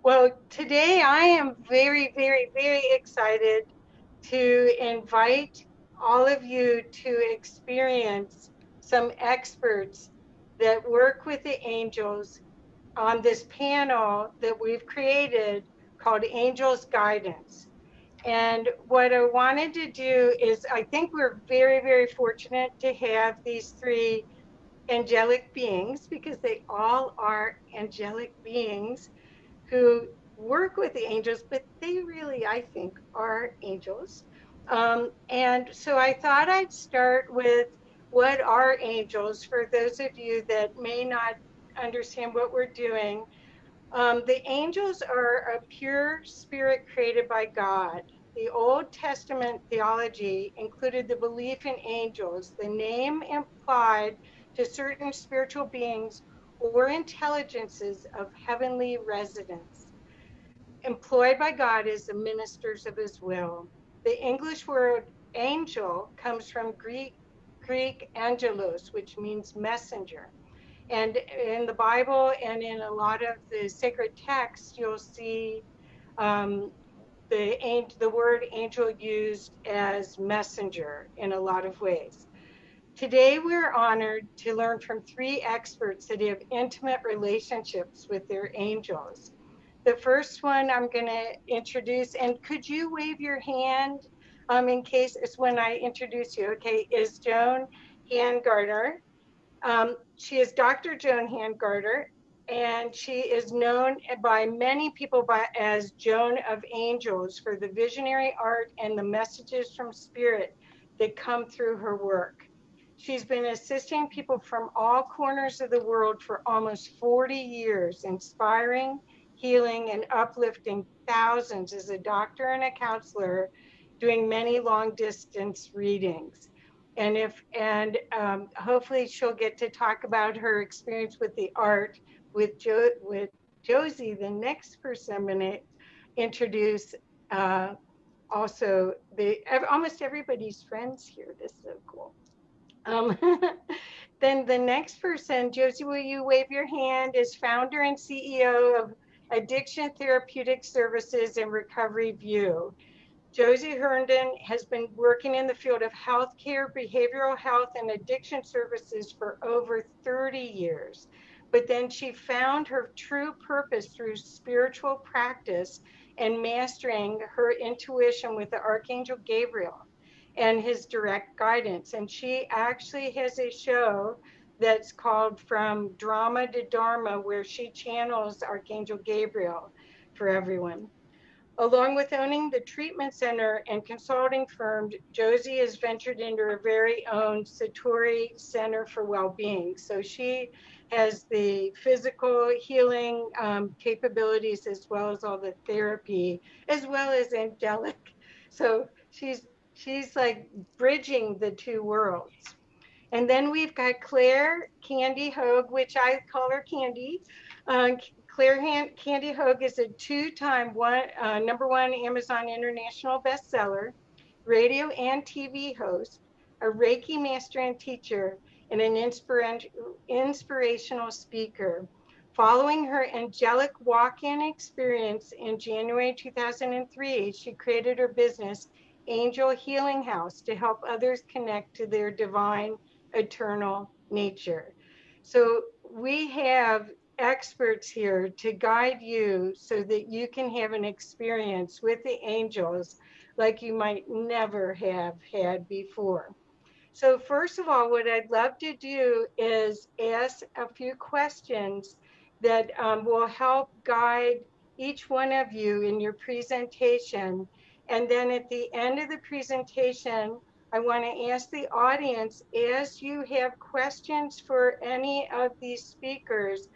Well, today I am very, very, very excited to invite all of you to experience some experts that work with the angels on this panel that we've created called Angels Guidance. And what I wanted to do is, I think we're very, very fortunate to have these three angelic beings because they all are angelic beings who work with the angels, but they really, I think, are angels. And so I thought I'd start with what are angels for those of you that may not understand what we're doing. The angels are a pure spirit created by God. The Old Testament theology included the belief in angels. The name implied to certain spiritual beings or intelligences of heavenly residents employed by God as the ministers of his will. The English word angel comes from Greek angelos, which means messenger. And in the Bible and in a lot of the sacred texts, you'll see um, the word angel used as messenger in a lot of ways. Today, we're honored to learn from three experts that have intimate relationships with their angels. The first one I'm going to introduce, and could you wave your hand in case it's when I introduce you, okay, is Joan Hangarter. She is Dr. Joan Hangarter, and she is known by many people as Joan of Angels for the visionary art and the messages from spirit that come through her work. She's been assisting people from all corners of the world for almost 40 years, inspiring, healing, and uplifting thousands as a doctor and a counselor, doing many long distance readings. And hopefully she'll get to talk about her experience with the art with Josie, the next person I'm going to introduce. Uh, also, almost everybody's friends here. This is so cool. Um, then the next person, Josie, will you wave your hand? Is founder and CEO of Addiction Therapeutic Services and Recovery View. Josie Herndon has been working in the field of healthcare, behavioral health, and addiction services for over 30 years. But then she found her true purpose through spiritual practice and mastering her intuition with the Archangel Gabriel and his direct guidance. And she actually has a show that's called From Drama to Dharma, where she channels Archangel Gabriel for everyone. Along with owning the treatment center and consulting firm, Josie has ventured into her very own Satori Center for Wellbeing. So she has the physical healing capabilities as well as all the therapy, as well as angelic. So she's like bridging the two worlds. And then we've got Claire Candy Hough, which I call her Candy. Uh, Candy Hough is a two-time number one Amazon International bestseller, radio and TV host, a Reiki master and teacher, and an inspirational speaker. Following her angelic walk-in experience in January 2003, she created her business, Angel Healing House, to help others connect to their divine eternal nature. So we have experts here to guide you so that you can have an experience with the angels like you might never have had before. So first of all, what I'd love to do is ask a few questions that will help guide each one of you in your presentation. And then at the end of the presentation, I want to ask the audience, as you have questions for any of these speakers,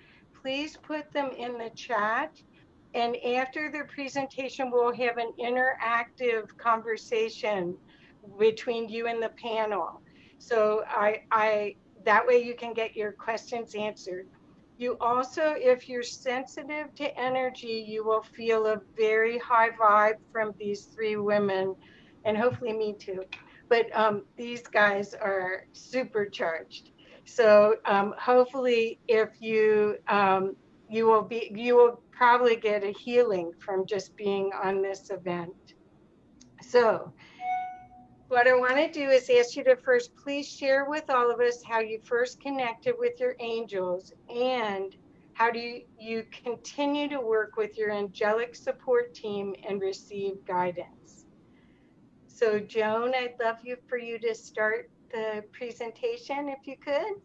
please put them in the chat. And after the presentation, we'll have an interactive conversation between you and the panel. So that way you can get your questions answered. You also, if you're sensitive to energy, you will feel a very high vibe from these three women, and hopefully me too. But these guys are supercharged. So hopefully, if you you will probably get a healing from just being on this event. So what I want to do is ask you to first please share with all of us how you first connected with your angels, and how do you continue to work with your angelic support team and receive guidance. So Joan, I'd love for you to start the presentation if you could.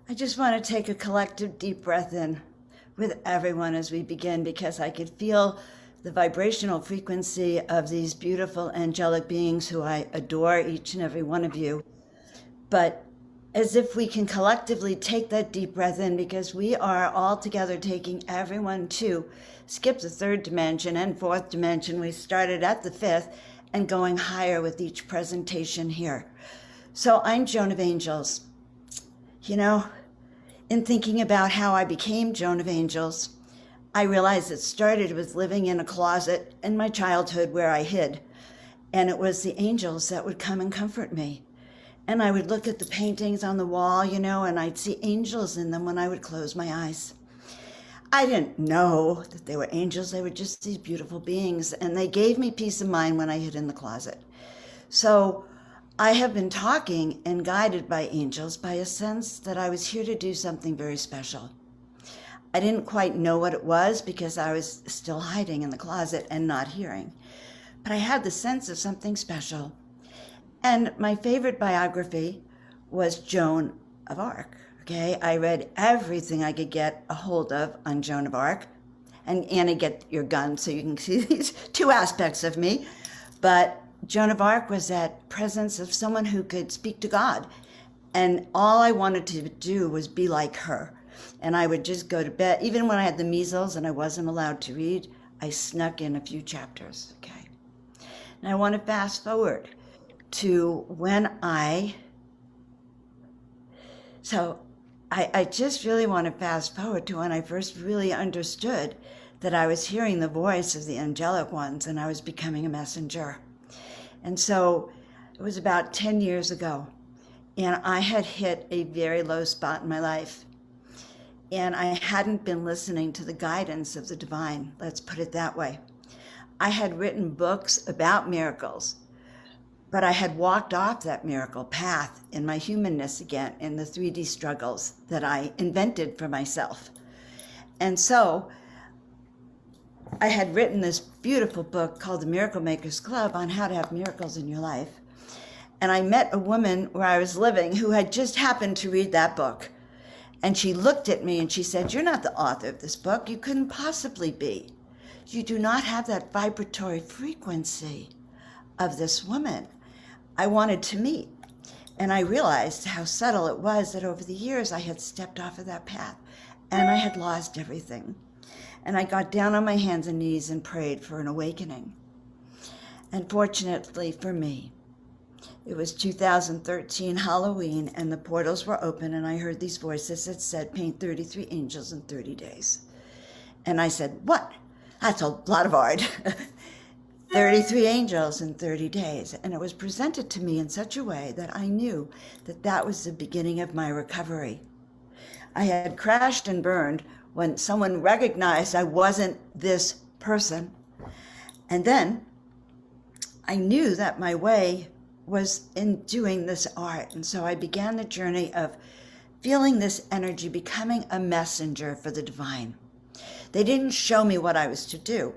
I just want to take a collective deep breath in with everyone as we begin, because I could feel the vibrational frequency of these beautiful angelic beings who I adore, each and every one of you. But as if we can collectively take that deep breath in, because we are all together taking everyone to skip the third dimension and fourth dimension. We started at the fifth and going higher with each presentation here. So I'm Joan of Angels. You know, in thinking about how I became Joan of Angels, I realized it started with living in a closet in my childhood where I hid. And it was the angels that would come and comfort me. And I would look at the paintings on the wall, you know, and I'd see angels in them when I would close my eyes. I didn't know that they were angels. They were just these beautiful beings. And they gave me peace of mind when I hid in the closet. So I have been talking and guided by angels by a sense that I was here to do something very special. I didn't quite know what it was because I was still hiding in the closet and not hearing. But I had the sense of something special. And my favorite biography was Joan of Arc. Okay, I read everything I could get a hold of on Joan of Arc. And Annie, get your gun so you can see these two aspects of me. But Joan of Arc was that presence of someone who could speak to God. And all I wanted to do was be like her. And I would just go to bed. Even when I had the measles and I wasn't allowed to read, I snuck in a few chapters. Okay. And I want to fast forward to when I just really want to fast forward to when I first really understood that I was hearing the voice of the angelic ones and I was becoming a messenger. And so it was about 10 years ago, and I had hit a very low spot in my life. And I hadn't been listening to the guidance of the divine, let's put it that way. I had written books about miracles, but I had walked off that miracle path in my humanness again, in the 3D struggles that I invented for myself. And so I had written this beautiful book called The Miracle Makers Club on how to have miracles in your life. And I met a woman where I was living who had just happened to read that book. And she looked at me and she said, "You're not the author of this book. You couldn't possibly be. You do not have that vibratory frequency of this woman I wanted to meet." And I realized how subtle it was that over the years I had stepped off of that path and I had lost everything. And I got down on my hands and knees and prayed for an awakening. And fortunately for me, it was 2013 Halloween, and the portals were open, and I heard these voices that said, "Paint 33 angels in 30 days. And I said, "What? That's a lot of art." 33 angels in 30 days. And it was presented to me in such a way that I knew that that was the beginning of my recovery. I had crashed and burned when someone recognized I wasn't this person. And then I knew that my way was in doing this art. And so I began the journey of feeling this energy, becoming a messenger for the divine. They didn't show me what I was to do.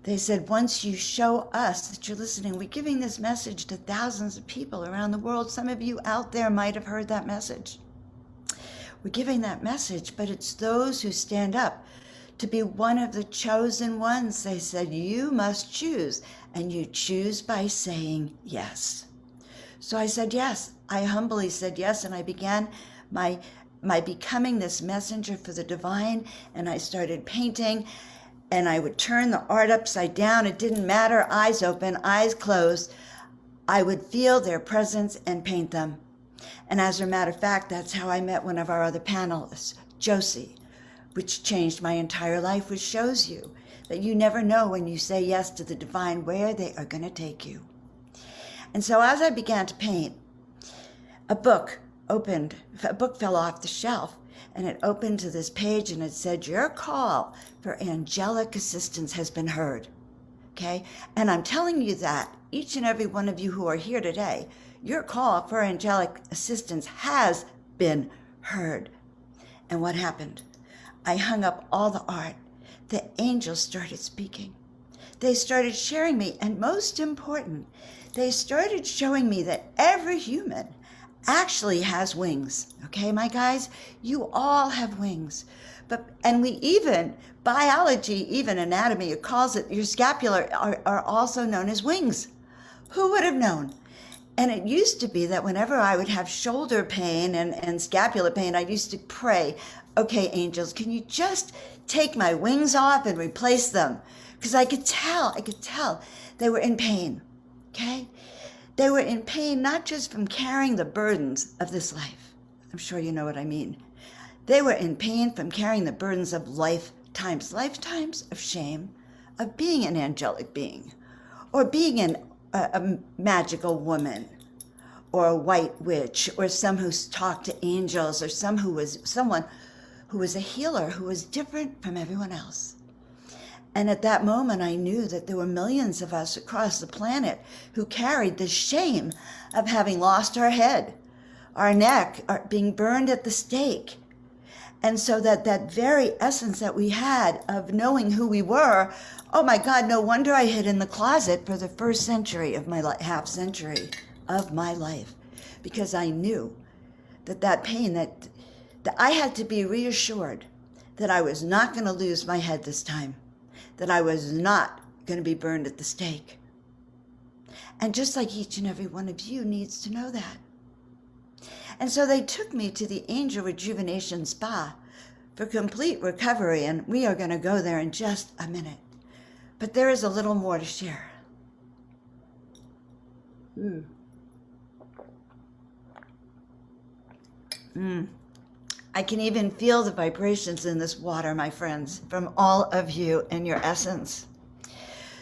They said, "Once you show us that you're listening, we're giving this message to thousands of people around the world. Some of you out there might have heard that message. We're giving that message, but it's those who stand up to be one of the chosen ones." They said, "You must choose, and you choose by saying yes." So I said yes. I humbly said yes, and I began my becoming this messenger for the divine, and I started painting, and I would turn the art upside down. It didn't matter, eyes open, eyes closed. I would feel their presence and paint them. And as a matter of fact, that's how I met one of our other panelists, Josie, which changed my entire life, which shows you that you never know when you say yes to the divine where they are going to take you. And so as I began to paint, a book fell off the shelf, and it opened to this page, and it said, your call for angelic assistance has been heard. Okay? And I'm telling you that each and every one of you who are here today, your call for angelic assistance has been heard. And what happened? I hung up all the art. The angels started speaking. They started sharing me, and most important, they started showing me that every human actually has wings. Okay, my guys? You all have wings. And we even, biology, even anatomy, it calls it, your scapula are also known as wings. Who would have known? And it used to be that whenever I would have shoulder pain and scapula pain, I used to pray, okay, angels, can you just take my wings off and replace them? Because I could tell they were in pain, okay? They were in pain not just from carrying the burdens of this life. I'm sure you know what I mean. They were in pain from carrying the burdens of lifetimes of shame, of being an angelic being, or being a magical woman, or a white witch, or someone who's talked to angels, or someone who was a healer, who was different from everyone else. And at that moment, I knew that there were millions of us across the planet who carried the shame of having lost our head, our neck, being burned at the stake. And so that very essence that we had of knowing who we were, oh my God, no wonder I hid in the closet for the first century of my half century of my life, because I knew that pain, that I had to be reassured that I was not going to lose my head this time, that I was not going to be burned at the stake. And just like each and every one of you needs to know that. And so they took me to the Angel Rejuvenation Spa for complete recovery, and we are going to go there in just a minute. But there is a little more to share. I can even feel the vibrations in this water, my friends, from all of you and your essence.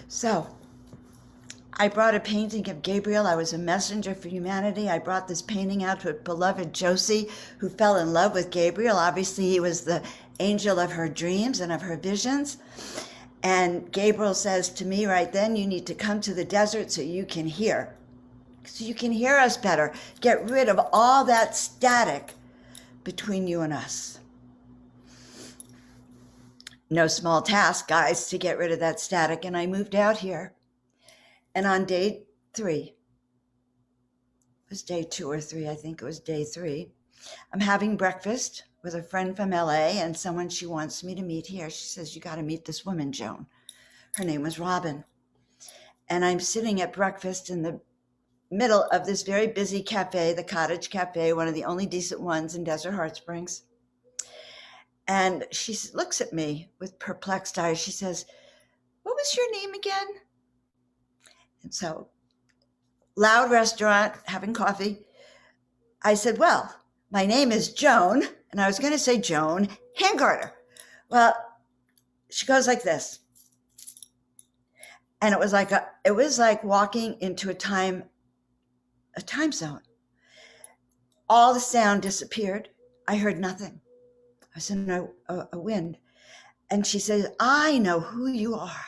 So, I brought a painting of Gabriel. I was a messenger for humanity. I brought this painting out to a beloved Josie, who fell in love with Gabriel. Obviously, he was the angel of her dreams and of her visions. And Gabriel says to me right then, you need to come to the desert so you can hear. So you can hear us better. Get rid of all that static between you and us. No small task, guys, to get rid of that static. And I moved out here. And on day 3, it was day 2 or 3, I think it was day 3, I'm having breakfast with a friend from LA and someone she wants me to meet here. She says, you got to meet this woman, Joan. Her name was Robin. And I'm sitting at breakfast in the middle of this very busy cafe, the Cottage Cafe, one of the only decent ones in Desert Hot Springs. And she looks at me with perplexed eyes. She says, what was your name again? And so, loud restaurant, having coffee. I said, well, my name is Joan, and I was going to say Joan Hangarter. Well, she goes like this. And it was like walking into a time zone. All the sound disappeared. I heard nothing. I was in a wind. And she says, I know who you are.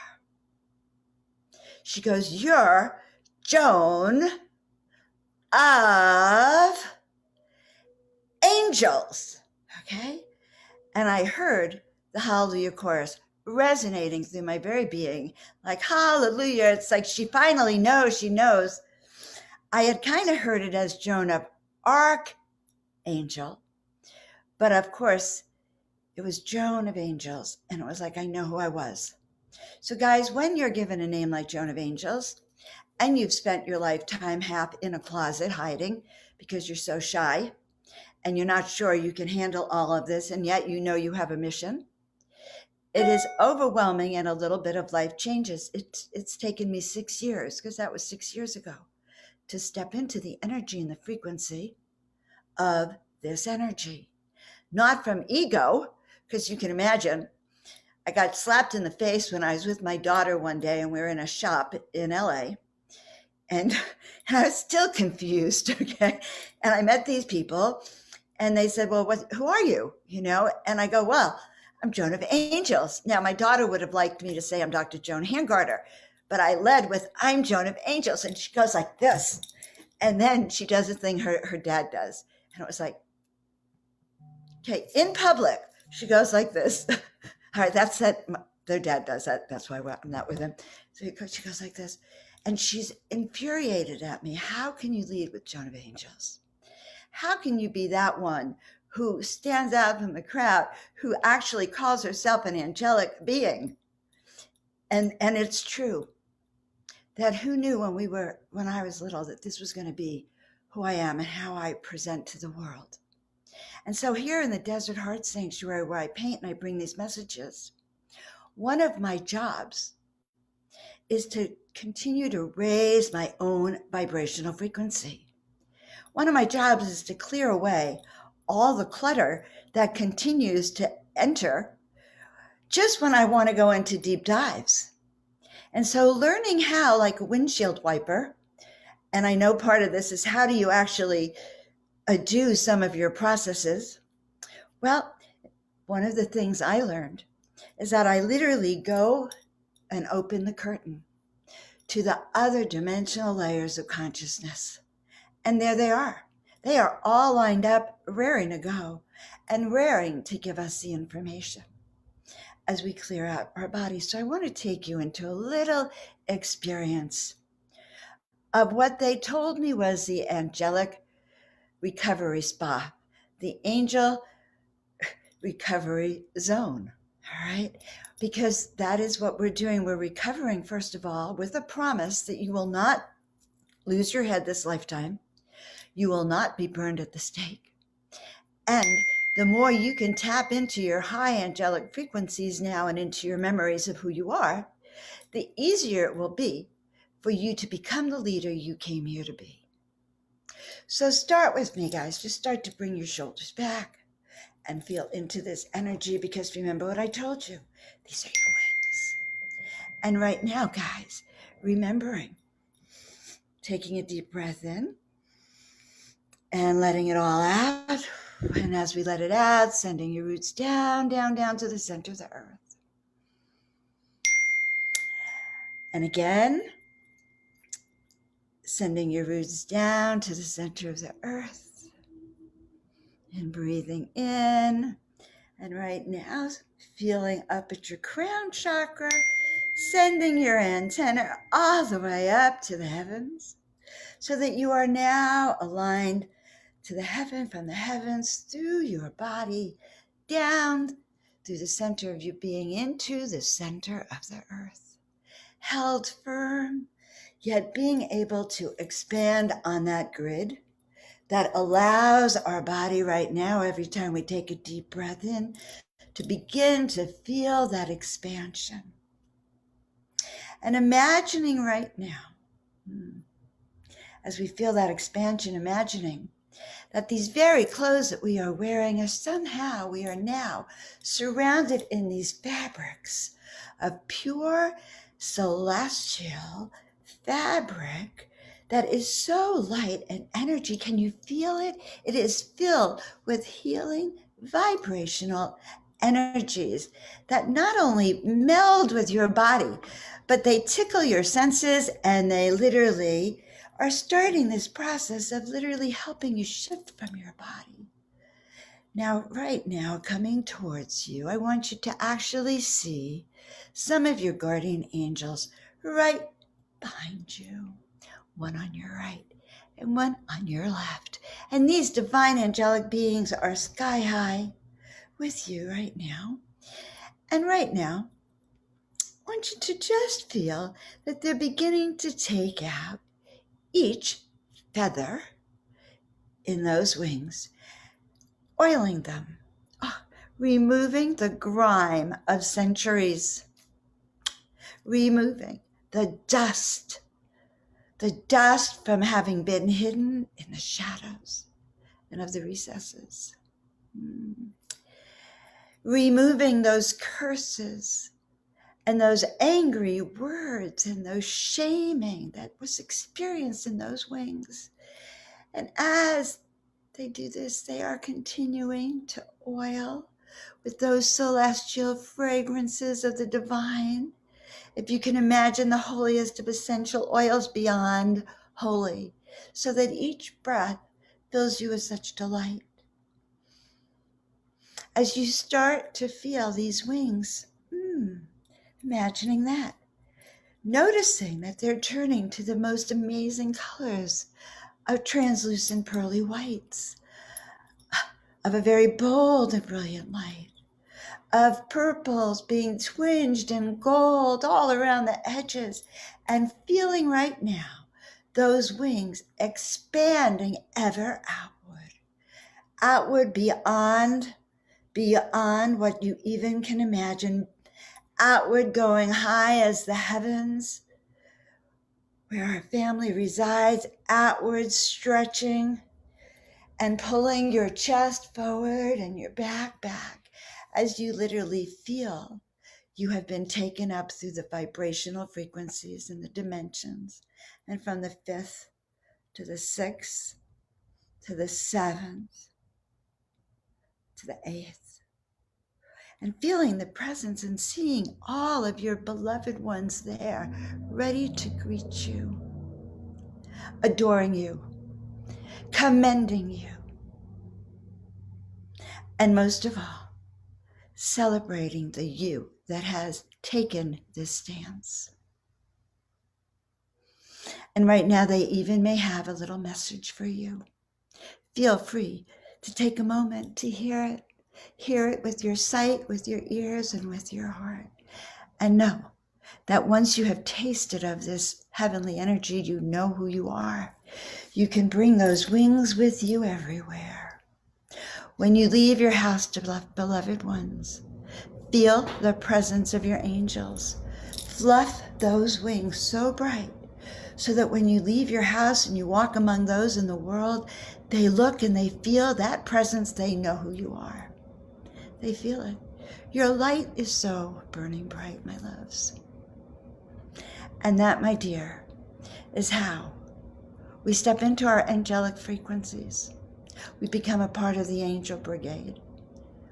She goes, you're Joan of Angels. Okay? And I heard the Hallelujah chorus resonating through my very being. Like, hallelujah. It's like she finally knows, she knows. I had kind of heard it as Joan of Archangel. But of course, it was Joan of Angels. And it was like, I know who I was. So guys, when you're given a name like Joan of Angels, and you've spent your lifetime half in a closet hiding because you're so shy, and you're not sure you can handle all of this, and yet you know you have a mission, it is overwhelming, and a little bit of life changes. It's taken me 6 years, because that was 6 years ago, to step into the energy and the frequency of this energy. Not from ego, because you can imagine, I got slapped in the face when I was with my daughter one day, and we were in a shop in LA, and I was still confused, okay? And I met these people, And they said, well, who are you? And I go, well, I'm Joan of Angels. Now, my daughter would have liked me to say I'm Dr. Joan Hangarter, but I led with, I'm Joan of Angels. And she goes like this. And then she does the thing her dad does. And it was like, okay, in public, she goes like this. All right, that's that. Their dad does that. That's why I'm not with him. So she goes like this. And she's infuriated at me. How can you lead with Joan of Angels? How can you be that one who stands out from the crowd, who actually calls herself an angelic being? And it's true that who knew when I was little that this was going to be who I am and how I present to the world. And so here in the Desert Heart Sanctuary, where I paint and I bring these messages, one of my jobs is to continue to raise my own vibrational frequency. One of my jobs is to clear away all the clutter that continues to enter just when I want to go into deep dives. And so learning how, like a windshield wiper, and I know part of this is how do you actually do some of your processes? Well, one of the things I learned is that I literally go and open the curtain to the other dimensional layers of consciousness. And there they are. They are all lined up, raring to go and raring to give us the information as we clear out our bodies. So I want to take you into a little experience of what they told me was the angelic recovery spa, the angel recovery zone. All right. Because that is what we're doing. We're recovering, first of all, with a promise that you will not lose your head this lifetime. You will not be burned at the stake. And the more you can tap into your high angelic frequencies now and into your memories of who you are, the easier it will be for you to become the leader you came here to be. So start with me, guys. Just start to bring your shoulders back and feel into this energy, because remember what I told you. These are your wings. And right now, guys, remembering, taking a deep breath in and letting it all out. And as we let it out, sending your roots down, down, down to the center of the earth. And again, sending your roots down to the center of the earth. And breathing in. And right now, feeling up at your crown chakra, sending your antenna all the way up to the heavens, so that you are now aligned to the heaven, from the heavens, through your body, down through the center of your being, into the center of the earth. Held firm, yet being able to expand on that grid that allows our body right now, every time we take a deep breath in, to begin to feel that expansion. And imagining right now, as we feel that expansion, imagining that these very clothes that we are wearing are somehow, we are now surrounded in these fabrics of pure celestial fabric that is so light and energy. Can you feel it? It is filled with healing vibrational energies that not only meld with your body, but they tickle your senses, and they literally are starting this process of literally helping you shift from your body. Now, right now, coming towards you, I want you to actually see some of your guardian angels right behind you, one on your right and one on your left. And these divine angelic beings are sky high with you right now. And right now, I want you to just feel that they're beginning to take out each feather in those wings, oiling them, removing the grime of centuries, removing the dust from having been hidden in the shadows and of the recesses. Removing those curses and those angry words and those shaming that was experienced in those wings. And as they do this. They are continuing to oil with those celestial fragrances of the divine. If you can imagine the holiest of essential oils beyond holy, so that each breath fills you with such delight. As you start to feel these wings, imagining that, noticing that they're turning to the most amazing colors of translucent pearly whites, of a very bold and brilliant light, of purples being twinged in gold all around the edges, and feeling right now those wings expanding ever outward beyond what you even can imagine, outward going high as the heavens, where our family resides, outward stretching and pulling your chest forward and your back as you literally feel you have been taken up through the vibrational frequencies and the dimensions, and from the fifth to the sixth to the seventh to the eighth, and feeling the presence and seeing all of your beloved ones there, ready to greet you, adoring you, commending you, and most of all, celebrating the you that has taken this stance. And right now, they even may have a little message for you. Feel free to take a moment to hear it. Hear it with your sight, with your ears, and with your heart. And know that once you have tasted of this heavenly energy, you know who you are. You can bring those wings with you everywhere. When you leave your house, beloved ones, feel the presence of your angels. Fluff those wings so bright so that when you leave your house and you walk among those in the world, they look and they feel that presence. They know who you are. They feel it. Your light is so burning bright, my loves. And that, my dear, is how we step into our angelic frequencies. We become a part of the angel brigade.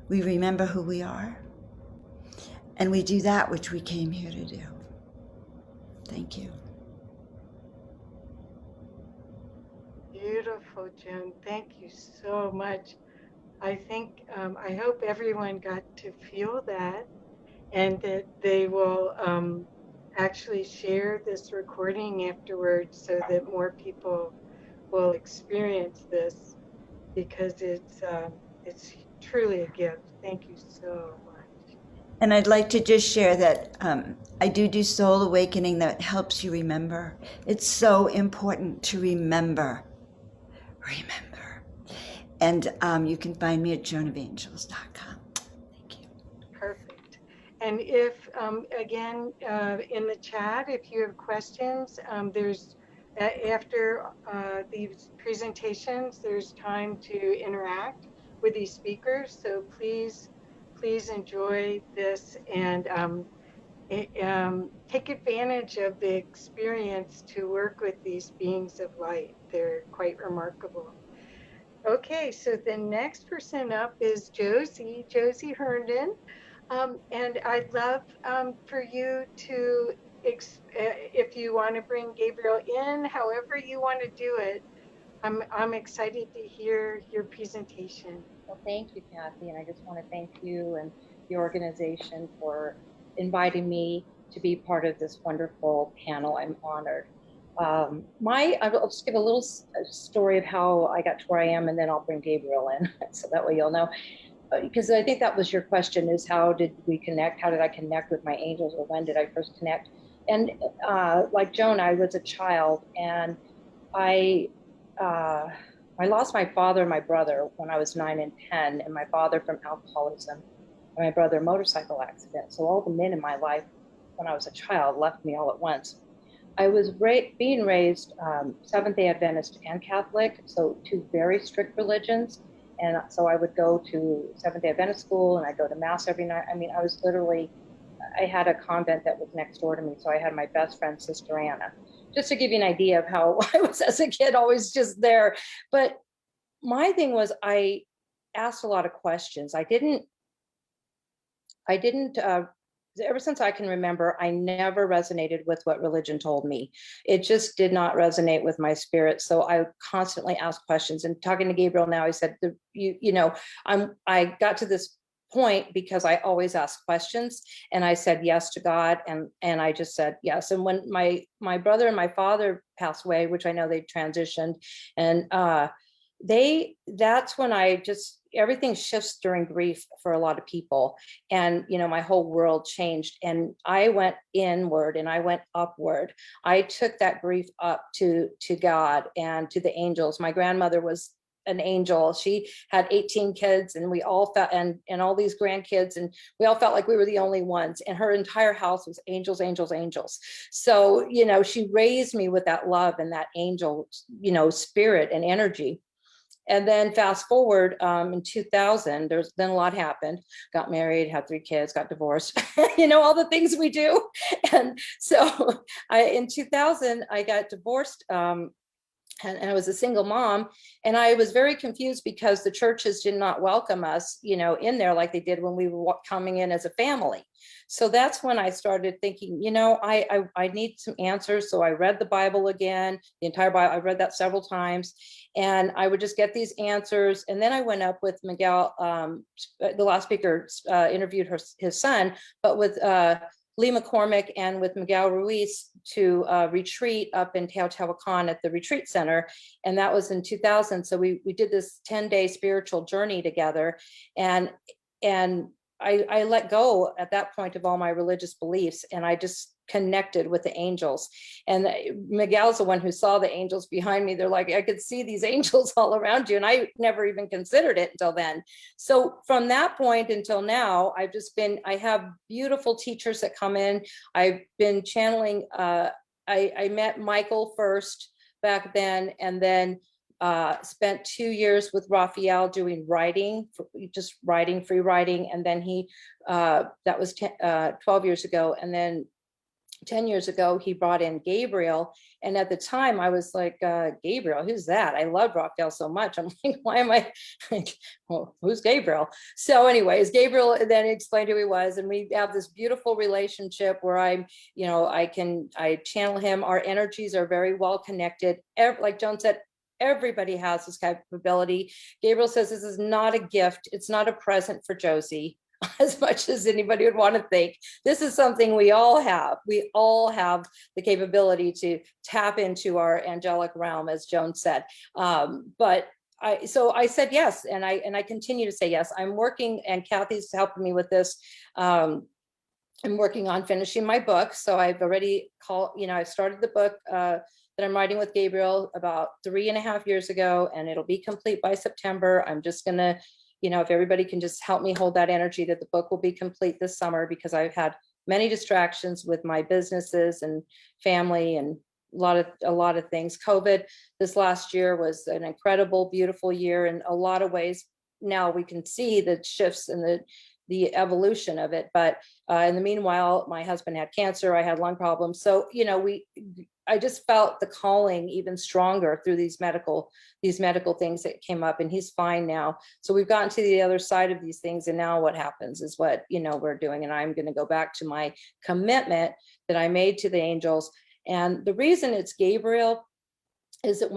We remember who we are, and we do that which we came here to do. Thank you. Beautiful, Joan. Thank you so much. I think, I hope everyone got to feel that, and that they will actually share this recording afterwards so that more people will experience this, because it's truly a gift. Thank you so much. And I'd like to just share that I do soul awakening that helps you remember. It's so important to remember. And you can find me at joanofangels.com. Thank you. Perfect. And if, again, in the chat, if you have questions, there's, after these presentations, there's time to interact with these speakers. So please enjoy this, and take advantage of the experience to work with these beings of light. They're quite remarkable. Okay, so the next person up is Josie Herndon. And I'd love for you to, if you want to bring Gabriel in, however you want to do it. I'm excited to hear your presentation. Well, thank you, Kathy, and I just want to thank you and the organization for inviting me to be part of this wonderful panel. I'm honored. I'll just give a little story of how I got to where I am, and then I'll bring Gabriel in, so that way you'll know. Because I think that was your question, is how did we connect? How did I connect with my angels, or when did I first connect? And like Joan, I was a child, and I lost my father and my brother when I was 9 and 10, and my father from alcoholism, and my brother a motorcycle accident. So all the men in my life when I was a child left me all at once. I was being raised Seventh-day Adventist and Catholic, so two very strict religions. And so I would go to Seventh-day Adventist school, and I'd go to Mass every night. I mean, I had a convent that was next door to me, so I had my best friend, Sister Anna. Just to give you an idea of how I was as a kid, always just there. But my thing was I asked a lot of questions. I didn't ever since I can remember, I never resonated with what religion told me. It just did not resonate with my spirit. So I constantly asked questions. And talking to Gabriel now, he said, I got to this point because I always ask questions, and I said yes to God, and I just said yes. And when my brother and my father passed away, which I know they transitioned, and that's when I just, everything shifts during grief for a lot of people. And, my whole world changed, and I went inward and I went upward. I took that grief up to God and to the angels. My grandmother was an angel. She had 18 kids, and we all felt, and all these grandkids, and we all felt like we were the only ones. And her entire house was angels, angels, angels. So, she raised me with that love and that angel, spirit and energy. And then fast forward in 2000, there's then a lot happened. Got married, had 3 kids, got divorced, all the things we do. And so in 2000, I got divorced. And I was a single mom, and I was very confused because the churches did not welcome us, in there like they did when we were coming in as a family. So that's when I started thinking, I need some answers. So I read the Bible again, the entire Bible. I read that several times, and I would just get these answers. And then I went up with Miguel. The last speaker interviewed his son, but with Lee McCormick and with Miguel Ruiz to retreat up in Teotihuacan at the retreat center. And that was in 2000. So we did this 10-day spiritual journey together. And I let go at that point of all my religious beliefs, and I just connected with the angels. And Miguel's the one who saw the angels behind me. They're like, I could see these angels all around you. And I never even considered it until then. So from that point until now, I have beautiful teachers that come in. I've been channeling, I met Michael first back then, and then spent 2 years with Raphael doing writing, just writing, free writing. And then that was 12 years ago. And then 10 years ago, he brought in Gabriel. And at the time I was like, Gabriel, who's that? I love Raphael so much. I'm like, why am I like, well, who's Gabriel? So anyways, Gabriel then explained who he was. And we have this beautiful relationship where I channel him. Our energies are very well connected. Like Joan said, everybody has this capability. Gabriel says this is not a gift. It's not a present for Josie, as much as anybody would want to think. This is something we all have. We all have the capability to tap into our angelic realm, as Joan said. But I said yes, and I continue to say yes. I'm working, and Kathy's helping me with this. I'm working on finishing my book. So I've already I started the book that I'm writing with Gabriel about 3.5 years ago, and it'll be complete by September. I'm just gonna, if everybody can just help me hold that energy, that the book will be complete this summer, because I've had many distractions with my businesses and family and a lot of things. COVID this last year was an incredible, beautiful year in a lot of ways. Now we can see the shifts and the evolution of it. But in the meanwhile, my husband had cancer, I had lung problems. So, I just felt the calling even stronger through these medical things that came up, and he's fine now. So we've gotten to the other side of these things. And now what happens is what, we're doing. And I'm going to go back to my commitment that I made to the angels. And the reason it's Gabriel is that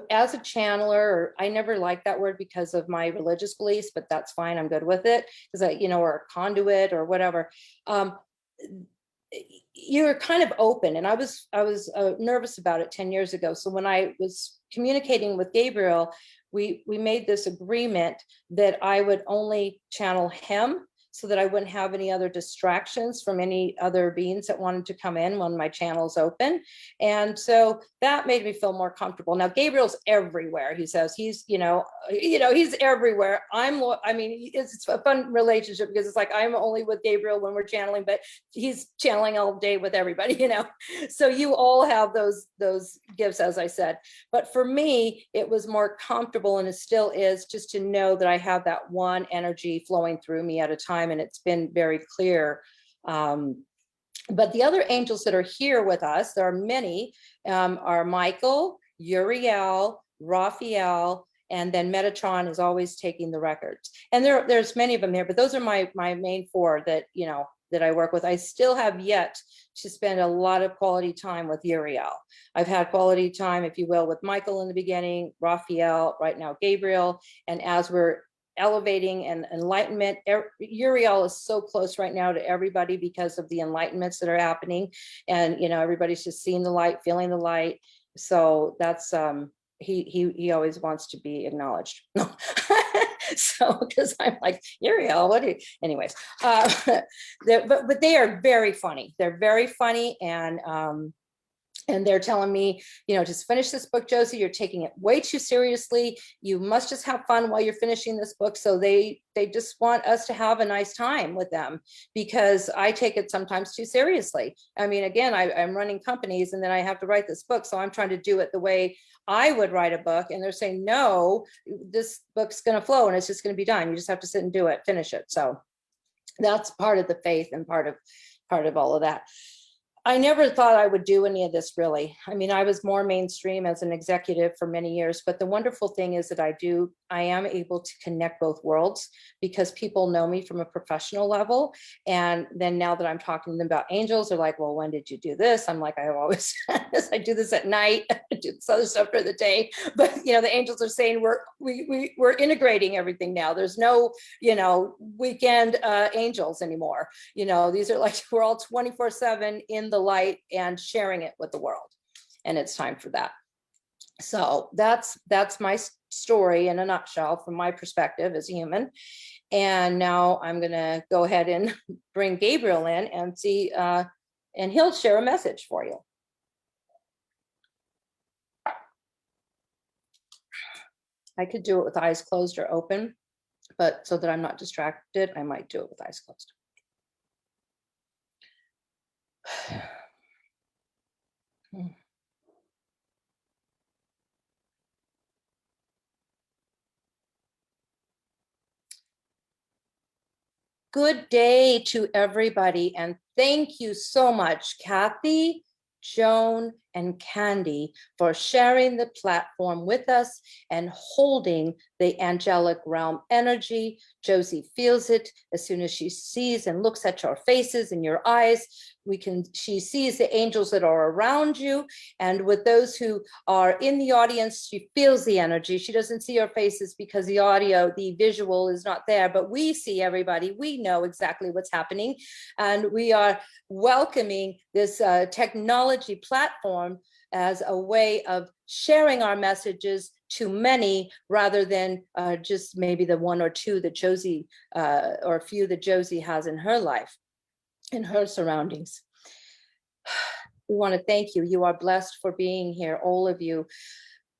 as a channeler, I never liked that word because of my religious beliefs, but that's fine. I'm good with it, because or a conduit or whatever. You're kind of open. And I was nervous about it 10 years ago. So when I was communicating with Gabriel, we made this agreement that I would only channel him, so that I wouldn't have any other distractions from any other beings that wanted to come in when my channel's open. And so that made me feel more comfortable. Now, Gabriel's everywhere. He says he's everywhere. It's a fun relationship, because it's like I'm only with Gabriel when we're channeling, but he's channeling all day with everybody, So you all have those gifts, as I said. But for me, it was more comfortable, and it still is, just to know that I have that one energy flowing through me at a time. And it's been very clear. But the other angels that are here with us, there are many, are Michael, Uriel, Raphael, And then Metatron is always taking the records. And there's many of them here, but those are my main four that, you know, that I work with. I still have yet to spend a lot of quality time with Uriel. I've had quality time, if you will, with Michael in the beginning, Raphael, right now Gabriel, and as we're elevating and enlightenment, Uriel is so close right now to everybody because of the enlightenments that are happening. And, you know, everybody's just seeing the light, feeling the light. So that's, he always wants to be acknowledged. So, because I'm like, Uriel, what do you, anyways, but they are very funny. They're very funny. And they're telling me, you know, just finish this book, Josie. You're taking it way too seriously. You must just have fun while you're finishing this book. So they just want us to have a nice time with them, because I take it sometimes too seriously. I mean, again, I'm running companies and then I have to write this book. So I'm trying to do it the way I would write a book. And they're saying, no, this book's going to flow and it's just going to be done. You just have to sit and do it, finish it. So that's part of the faith and part of all of that. I never thought I would do any of this, really. I mean, I was more mainstream as an executive for many years, but the wonderful thing is that I am able to connect both worlds, because people know me from a professional level. And then now that I'm talking to them about angels, they're like, well, when did you do this? I'm like, I always, I do this at night, I do this other stuff during the day. But, you know, the angels are saying we're integrating everything now. There's no, you know, weekend angels anymore. You know, these are like, we're all 24/7 in the light and sharing it with the world. And it's time for that. So that's my story in a nutshell from my perspective as a human. And now I'm going to go ahead and bring Gabriel in and see, and he'll share a message for you. I could do it with eyes closed or open, but so that I'm not distracted, I might do it with eyes closed. Good day to everybody, and thank you so much, Kathy, Joan, and Candy, for sharing the platform with us and holding the angelic realm energy. Josie feels it as soon as she sees and looks at your faces and your eyes. She sees the angels that are around you, and with those who are in the audience, she feels the energy. She doesn't see your faces because the audio, the visual is not there, but we see everybody. We know exactly what's happening, and we are welcoming this technology platform as a way of sharing our messages to many, rather than just maybe the one or two that Josie or a few that Josie has in her life, in her surroundings. We want to thank you. You are blessed for being here, all of you.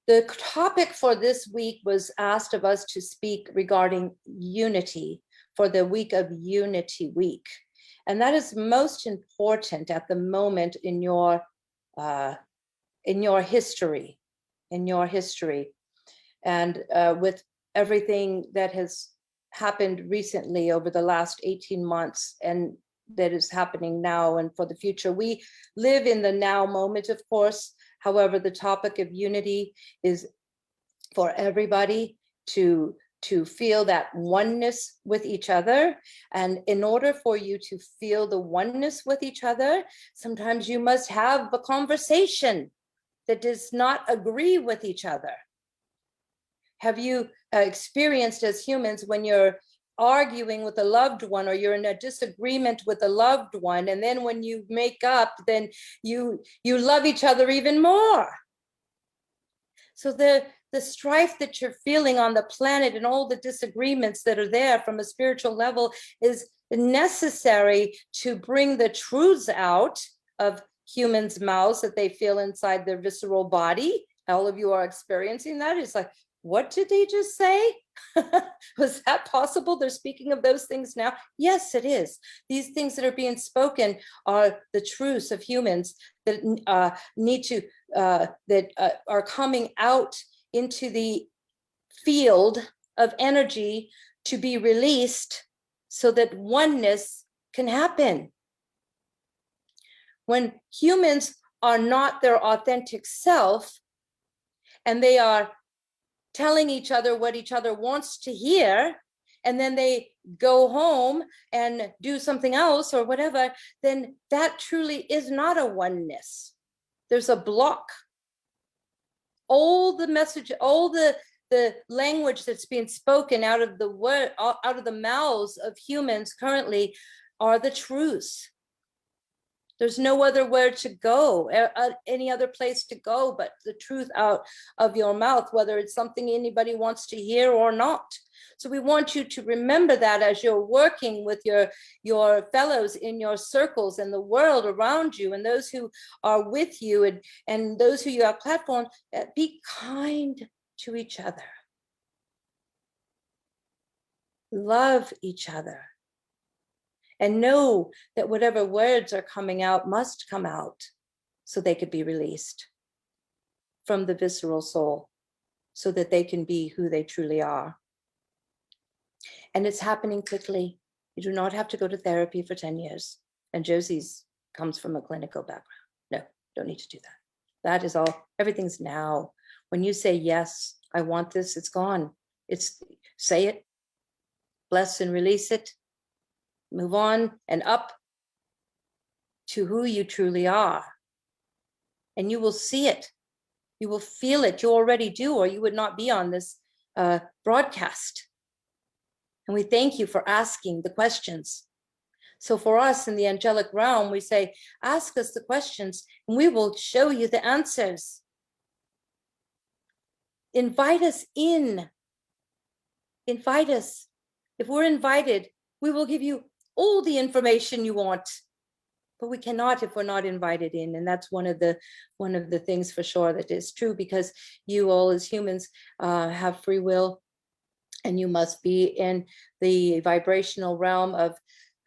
The topic for this week was asked of us to speak regarding unity for the week of Unity Week. And that is most important at the moment in your history, and with everything that has happened recently over the last 18 months and that is happening now and for the future. We live in the now moment, of course. However, the topic of unity is for everybody to feel that oneness with each other. And in order for you to feel the oneness with each other, sometimes you must have a conversation that does not agree with each other. Have you experienced as humans when you're arguing with a loved one, or you're in a disagreement with a loved one, and then when you make up, then you love each other even more? So the strife that you're feeling on the planet and all the disagreements that are there from a spiritual level is necessary to bring the truths out of humans' mouths that they feel inside their visceral body. All of you are experiencing that. It's like, what did they just say? Was that possible? They're speaking of those things now? Yes, it is. These things that are being spoken are the truths of humans that are coming out into the field of energy to be released so that oneness can happen. When humans are not their authentic self, and they are telling each other what each other wants to hear, and then they go home and do something else or whatever, then that truly is not a oneness. There's a block. All the message, all the language that's being spoken out of the word, out of the mouths of humans currently are the truths. There's no other where to go, any other place to go but the truth out of your mouth, whether it's something anybody wants to hear or not. So we want you to remember that as you're working with your fellows in your circles and the world around you and those who are with you and those who you have platformed, be kind to each other. Love each other. And know that whatever words are coming out must come out so they could be released from the visceral soul so that they can be who they truly are. And it's happening quickly. You do not have to go to therapy for 10 years. And Josie's comes from a clinical background. No, don't need to do that. That is all, everything's now. When you say, yes, I want this, it's gone. It's say it, bless and release it. Move on and up to who you truly are. And you will see it. You will feel it. You already do, or you would not be on this broadcast. And we thank you for asking the questions. So for us in the angelic realm, we say, ask us the questions and we will show you the answers. Invite us in. Invite us. If we're invited, we will give you all the information you want, but we cannot if we're not invited in. And that's one of the things for sure that is true, because you all as humans have free will, and you must be in the vibrational realm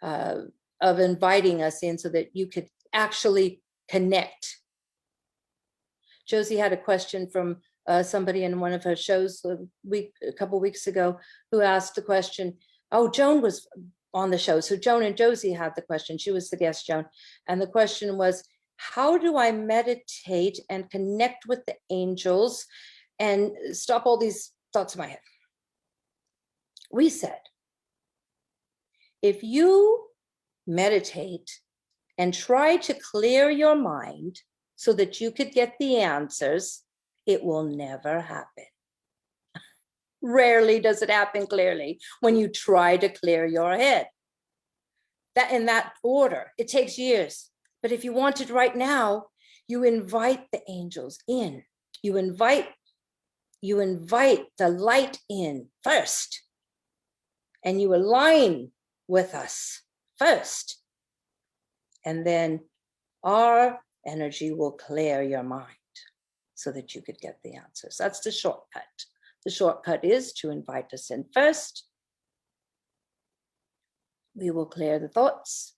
of inviting us in so that you could actually connect. Josie had a question from somebody in one of her shows a couple weeks ago who asked the question. Oh, Joan was on the show. So Joan and Josie had the question. She was the guest, Joan. And the question was, how do I meditate and connect with the angels and stop all these thoughts in my head? We said, if you meditate and try to clear your mind so that you could get the answers, it will never happen. Rarely does it happen clearly when you try to clear your head. That in that order, it takes years. But if you want it right now, you invite the angels in. You invite the light in first. And you align with us first. And then our energy will clear your mind so that you could get the answers. That's the shortcut. The shortcut is to invite us in first. We will clear the thoughts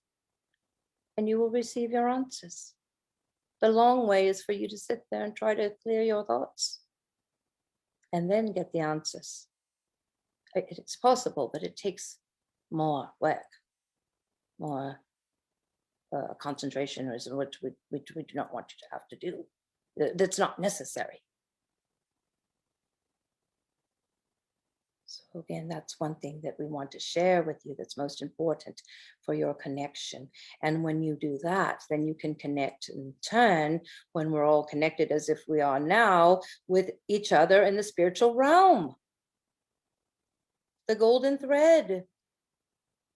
and you will receive your answers. The long way is for you to sit there and try to clear your thoughts and then get the answers. It's possible, but it takes more work, more concentration, which we do not want you to have to do. That's not necessary. So again, that's one thing that we want to share with you that's most important for your connection. And when you do that, then you can connect in turn, when we're all connected as if we are now, with each other in the spiritual realm. The golden thread,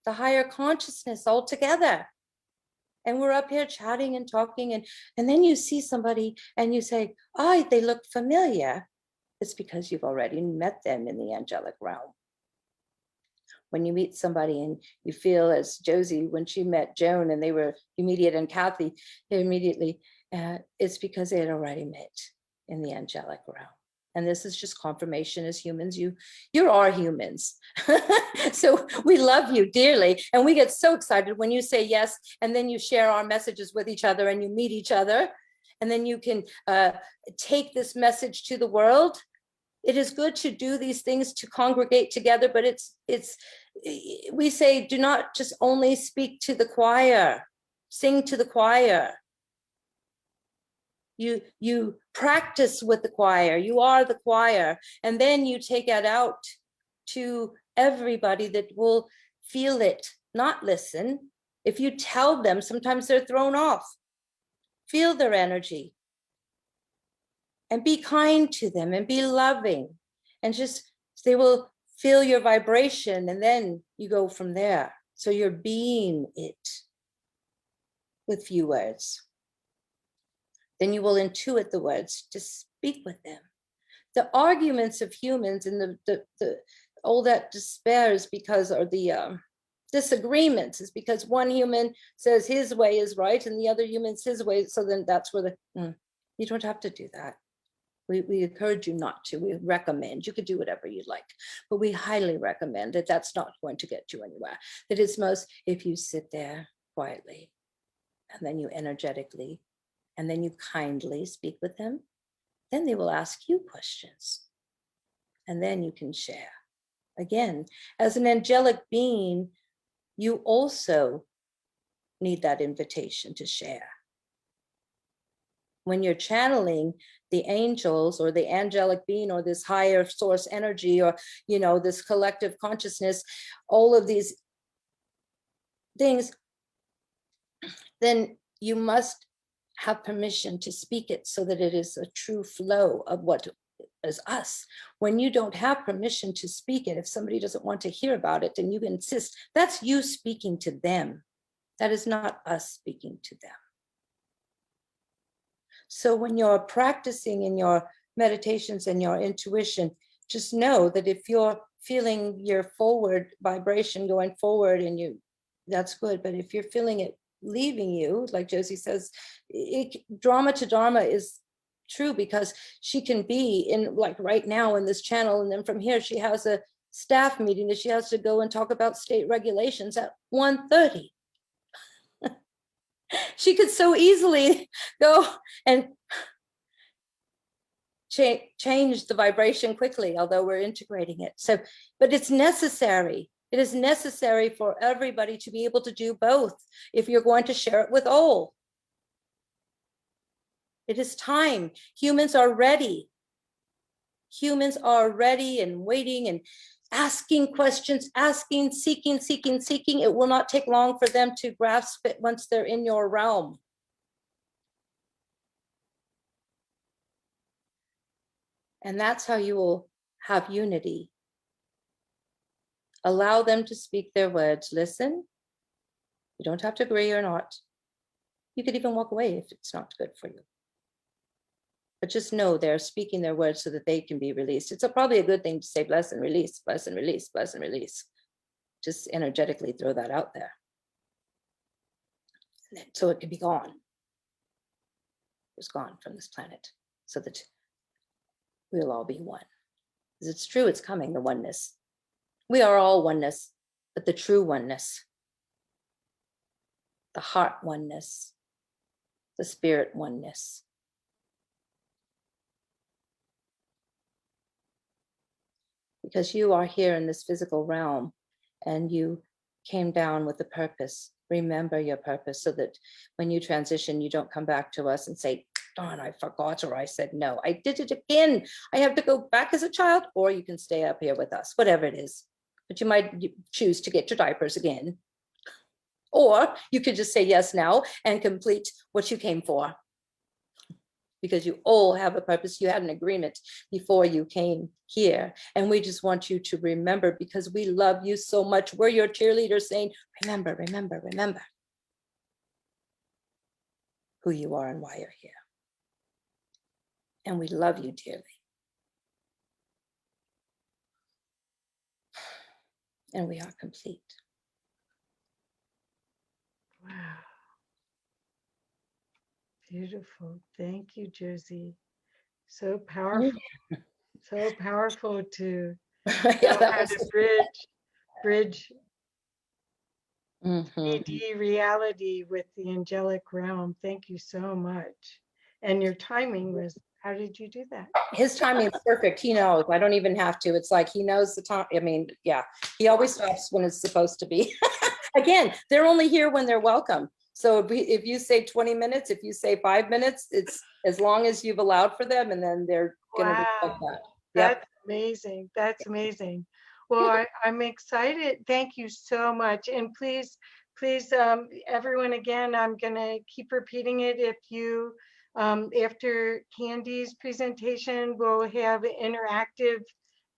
the higher consciousness all together. And we're up here chatting and talking, and then you see somebody and you say, oh, they look familiar. It's because you've already met them in the angelic realm. When you meet somebody and you feel, as Josie, when she met Joan and they were immediate, and Kathy immediately, it's because they had already met in the angelic realm. And this is just confirmation as humans. You're our humans. So we love you dearly. And we get so excited when you say yes, and then you share our messages with each other and you meet each other. And then you can take this message to the world. It is good to do these things to congregate together, but we say, do not just only speak to the choir, sing to the choir. You practice with the choir. You are the choir. And then you take it out to everybody that will feel it, not listen. If you tell them, sometimes they're thrown off. Feel their energy and be kind to them and be loving, and just, they will feel your vibration, and then you go from there. So you're being it with few words. Then you will intuit the words to speak with them. The arguments of humans and the all that despair is because, or the disagreements is because one human says his way is right and the other human's his way. So then that's where you don't have to do that. We encourage you not to. We recommend, you could do whatever you'd like, but we highly recommend that that's not going to get you anywhere. That it's most, if you sit there quietly and then you energetically and then you kindly speak with them, then they will ask you questions and then you can share. Again, as an angelic being, you also need that invitation to share. When you're channeling the angels or the angelic being or this higher source energy, or, you know, this collective consciousness, all of these things, then you must have permission to speak it so that it is a true flow of what is us. When you don't have permission to speak it, if somebody doesn't want to hear about it and you insist, that's you speaking to them. That is not us speaking to them. So when you're practicing in your meditations and your intuition, just know that if you're feeling your forward vibration going forward and you, that's good. But if you're feeling it leaving you, like Josie says, drama to dharma is true, because she can be in, like right now in this channel, and then from here she has a staff meeting that she has to go and talk about state regulations at 1:30. She could so easily go and change the vibration quickly, although we're integrating it. So, but it's necessary. It is necessary for everybody to be able to do both if you're going to share it with all. It is time. Humans are ready. Humans are ready and waiting and asking questions, asking, seeking. It will not take long for them to grasp it once they're in your realm. And that's how you will have unity. Allow them to speak their words. Listen. You don't have to agree or not. You could even walk away if it's not good for you. But just know they're speaking their words so that they can be released. It's probably a good thing to say bless and release, bless and release, bless and release. Just energetically throw that out there. And then, so it can be gone. It's gone from this planet so that we'll all be one. Because it's true, it's coming, the oneness. We are all oneness, but the true oneness, the heart oneness, the spirit oneness. Because you are here in this physical realm and you came down with a purpose. Remember your purpose so that when you transition, you don't come back to us and say, darn, I forgot, or I said no, I did it again. I have to go back as a child, or you can stay up here with us, whatever it is. But you might choose to get your diapers again. Or you could just say yes now and complete what you came for. Because you all have a purpose. You had an agreement before you came here. And we just want you to remember, because we love you so much. We're your cheerleaders saying, remember, remember, remember who you are and why you're here. And we love you dearly. And we are complete. Wow. Beautiful. Thank you, Josie. So powerful. So powerful to know how to bridge Mm-hmm. 3D reality with the angelic realm. Thank you so much. And your timing was, how did you do that? His timing is perfect. He knows. I don't even have to. It's like he knows the time. I mean, yeah, he always stops when it's supposed to be. Again, they're only here when they're welcome. So if you say 20 minutes, if you say 5 minutes, it's as long as you've allowed for them, and then they're going to respect Wow, that. Yep. that's amazing. That's amazing. Well, I'm excited. Thank you so much. And please, please, everyone, again, I'm going to keep repeating it. If you, after Candy's presentation, we'll have an interactive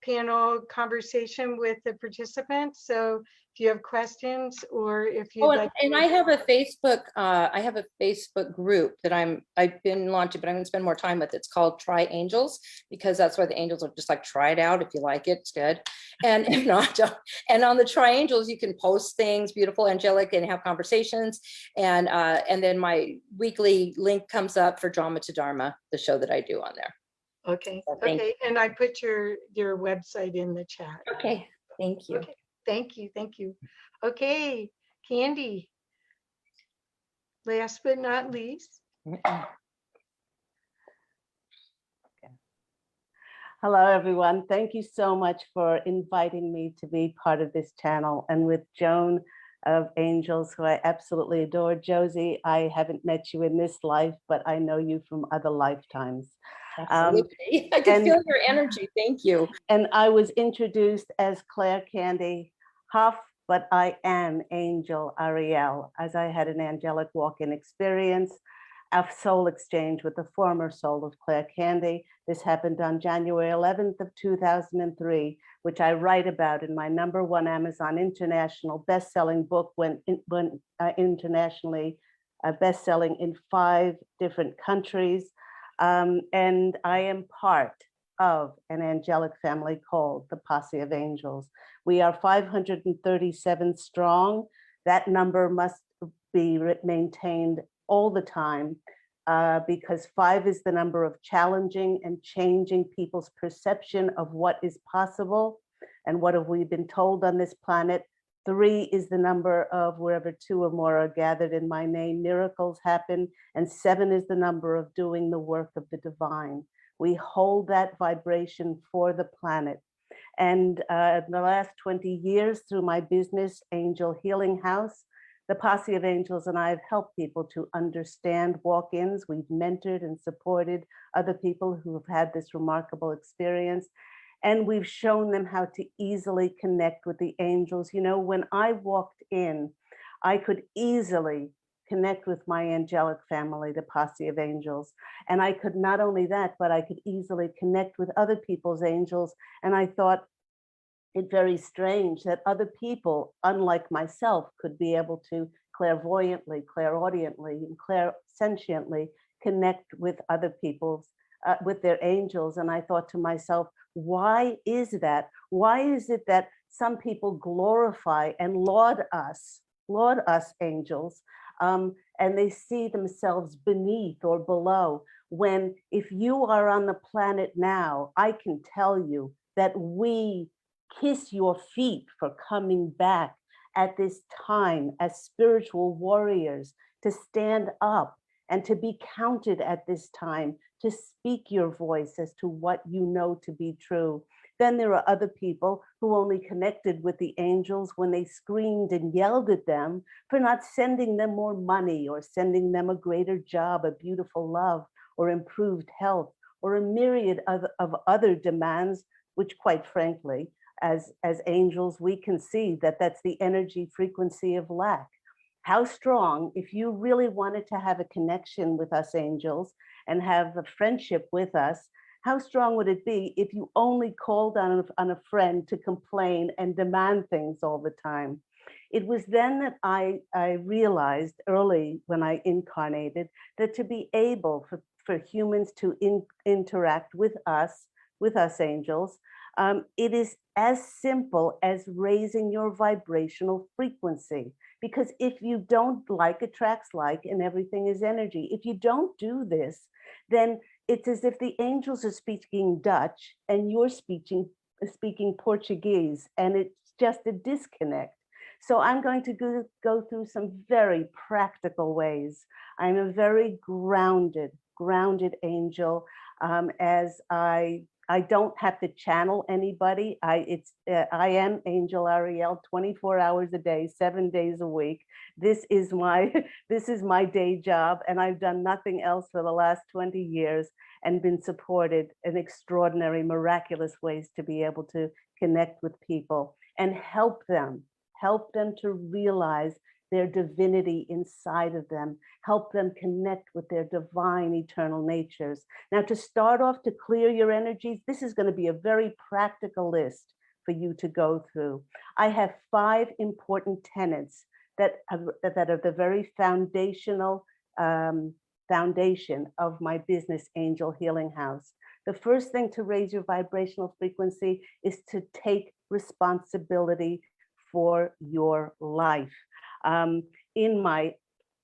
panel conversation with the participants. So if you have questions or if Oh, you'd like and to, I have a Facebook group that I've been launching, but I'm going to spend more time with. It's called Try Angels, because that's where the angels are just like, try it out. If you like it, it's good. And if not, don't. And on the Try Angels, you can post things, beautiful, angelic, and have conversations. And then my weekly link comes up for Drama to Dharma, the show that I do on there. okay, So okay. And I put your website in the chat. Okay, thank you. Okay, thank you, thank you. Okay, Candy, last but not least. Hello, everyone. Thank you so much for inviting me to be part of this channel. And with Joan of Angels, who I absolutely adore. Josie, I haven't met you in this life, but I know you from other lifetimes. Absolutely. I can feel your energy. Thank you. And I was introduced as Claire Candy Hough, but I am Angel Ariel, as I had an angelic walk-in experience, a soul exchange with the former soul of Claire Candy. This happened on January 11th of 2003, which I write about in my #1 Amazon International best-selling book, went internationally best-selling in 5 different countries. And I am part of an angelic family called the Posse of Angels. We are 537 strong. That number must be maintained all the time because 5 is the number of challenging and changing people's perception of what is possible and what have we been told on this planet. 3 is the number of wherever 2 or more are gathered in my name, miracles happen. And 7 is the number of doing the work of the divine. We hold that vibration for the planet. And in the last 20 years through my business, Angel Healing House, the Posse of Angels and I have helped people to understand walk-ins. We've mentored and supported other people who have had this remarkable experience. And we've shown them how to easily connect with the angels. You know, when I walked in, I could easily connect with my angelic family, the Posse of Angels. And I could not only that, but I could easily connect with other people's angels. And I thought it very strange that other people, unlike myself, could be able to clairvoyantly, clairaudiently, and clairsentiently connect with other people's, with their angels. And I thought to myself, why is that? Why is it that some people glorify and laud us angels, and they see themselves beneath or below, when if you are on the planet now, I can tell you that we kiss your feet for coming back at this time as spiritual warriors, to stand up and to be counted at this time, to speak your voice as to what you know to be true. Then there are other people who only connected with the angels when they screamed and yelled at them for not sending them more money or sending them a greater job, a beautiful love, or improved health, or a myriad of other demands, which quite frankly, as angels, we can see that that's the energy frequency of lack. How strong, if you really wanted to have a connection with us angels and have a friendship with us, how strong would it be if you only called on a friend to complain and demand things all the time? It was then that I realized early when I incarnated that to be able for humans to interact with us angels, it is as simple as raising your vibrational frequency. Because if you don't, like attracts like, and everything is energy. If you don't do this, then it's as if the angels are speaking Dutch and you're speaking Portuguese, and it's just a disconnect. So I'm going to go through some very practical ways. I'm a very grounded angel. As I don't have to channel anybody. I am Angel Ariel 24 hours a day, 7 days a week. This is my this is my day job, and I've done nothing else for the last 20 years and been supported in extraordinary, miraculous ways to be able to connect with people and help them to realize their divinity inside of them, help them connect with their divine eternal natures. Now, to start off, to clear your energies, this is going to be a very practical list for you to go through. I have 5 important tenets that are the very foundational foundation of my business, Angel Healing House. The first thing to raise your vibrational frequency is to take responsibility for your life. In my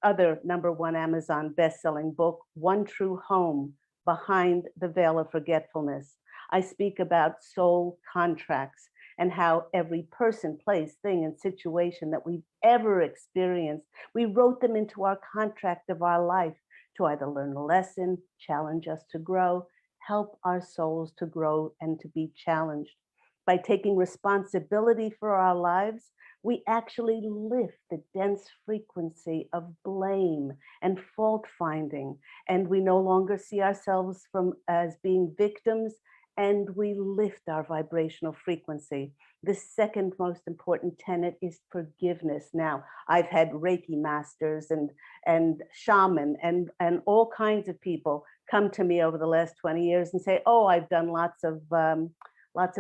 other #1 Amazon best-selling book, One True Home, Behind the Veil of Forgetfulness, I speak about soul contracts and how every person, place, thing, and situation that we've ever experienced, we wrote them into our contract of our life to either learn a lesson, challenge us to grow, help our souls to grow and to be challenged. By taking responsibility for our lives, we actually lift the dense frequency of blame and fault finding, and we no longer see ourselves as being victims, and we lift our vibrational frequency. The second most important tenet is forgiveness. Now, I've had Reiki masters and shaman and all kinds of people come to me over the last 20 years and say, oh, I've done lots of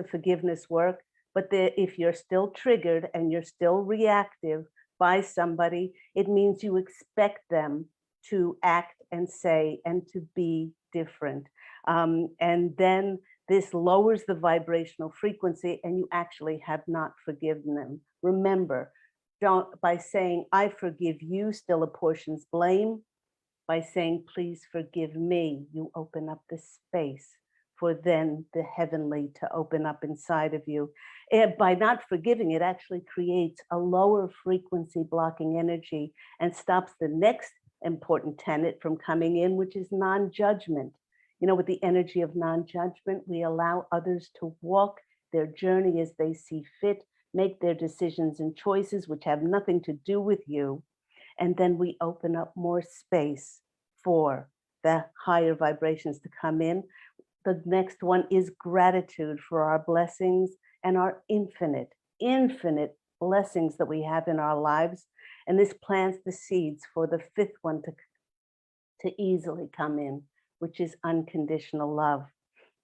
forgiveness work. But if you're still triggered and you're still reactive by somebody, it means you expect them to act and say and to be different. And then this lowers the vibrational frequency and you actually have not forgiven them. Remember, by saying, I forgive you, still apportions blame. By saying, please forgive me, you open up the space for then the heavenly to open up inside of you. And by not forgiving, it actually creates a lower frequency blocking energy and stops the next important tenet from coming in, which is non-judgment. You know, with the energy of non-judgment, we allow others to walk their journey as they see fit, make their decisions and choices, which have nothing to do with you. And then we open up more space for the higher vibrations to come in. The next one is gratitude for our blessings and our infinite blessings that we have in our lives. And this plants the seeds for the 5th one to easily come in, which is unconditional love.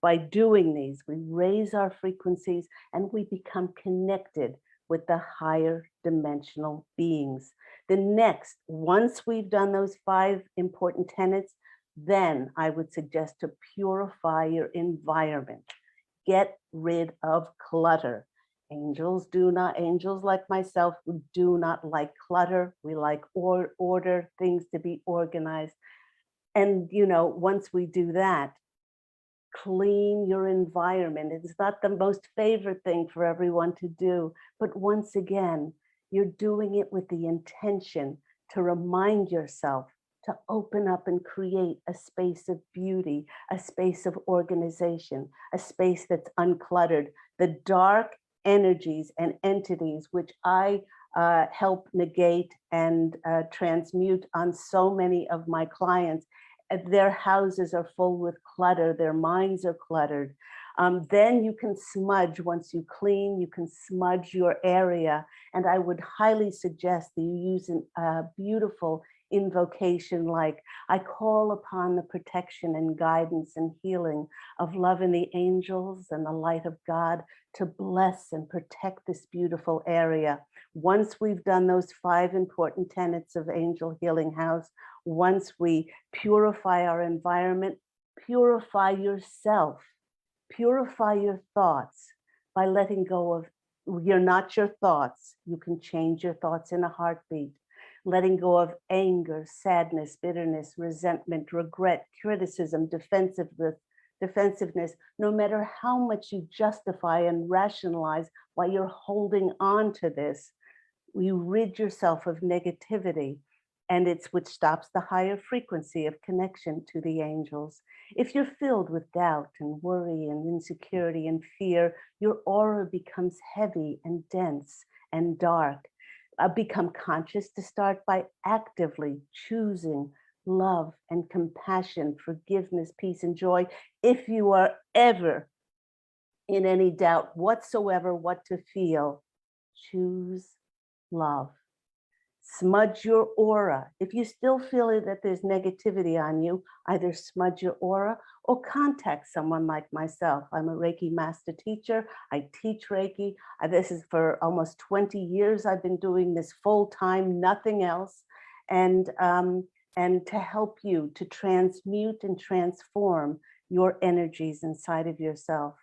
By doing these, we raise our frequencies and we become connected with the higher dimensional beings. The next, once we've done those 5 important tenets, then I would suggest to purify your environment. Get rid of clutter. Angels like myself, we do not like clutter. We like order, things to be organized. And, you know, once we do that, clean your environment. It's not the most favorite thing for everyone to do, but once again, you're doing it with the intention to remind yourself to open up and create a space of beauty, a space of organization, a space that's uncluttered. The dark energies and entities, which I help negate and transmute on so many of my clients, their houses are full with clutter, their minds are cluttered. Then you can smudge, once you clean, you can smudge your area. And I would highly suggest that you use a beautiful invocation like, I call upon the protection and guidance and healing of love and the angels and the light of God to bless and protect this beautiful area. Once we've done those 5 important tenets of Angel Healing House, once we purify our environment, purify yourself, purify your thoughts by letting go of, you're not your thoughts. You can change your thoughts in a heartbeat. Letting go of anger, sadness, bitterness, resentment, regret, criticism, defensiveness, no matter how much you justify and rationalize why you're holding on to this, you rid yourself of negativity. and it's which stops the higher frequency of connection to the angels. If you're filled with doubt and worry and insecurity and fear, your aura becomes heavy and dense and dark. Become conscious to start by actively choosing love and compassion, forgiveness, peace, and joy. If you are ever in any doubt whatsoever what to feel, choose love. Smudge your aura. If you still feel that there's negativity on you, either smudge your aura or contact someone like myself. I'm a Reiki master teacher. I teach Reiki. This is for almost 20 years. I've been doing this full time, nothing else. And to help you to transmute and transform your energies inside of yourself.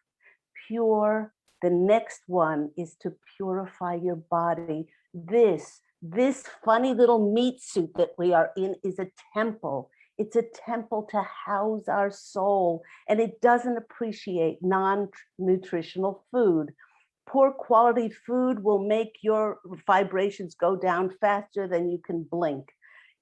Pure. The next one is to purify your body. This funny little meat suit that we are in is a temple. It's a temple to house our soul, and it doesn't appreciate non-nutritional food. Poor quality food will make your vibrations go down faster than you can blink.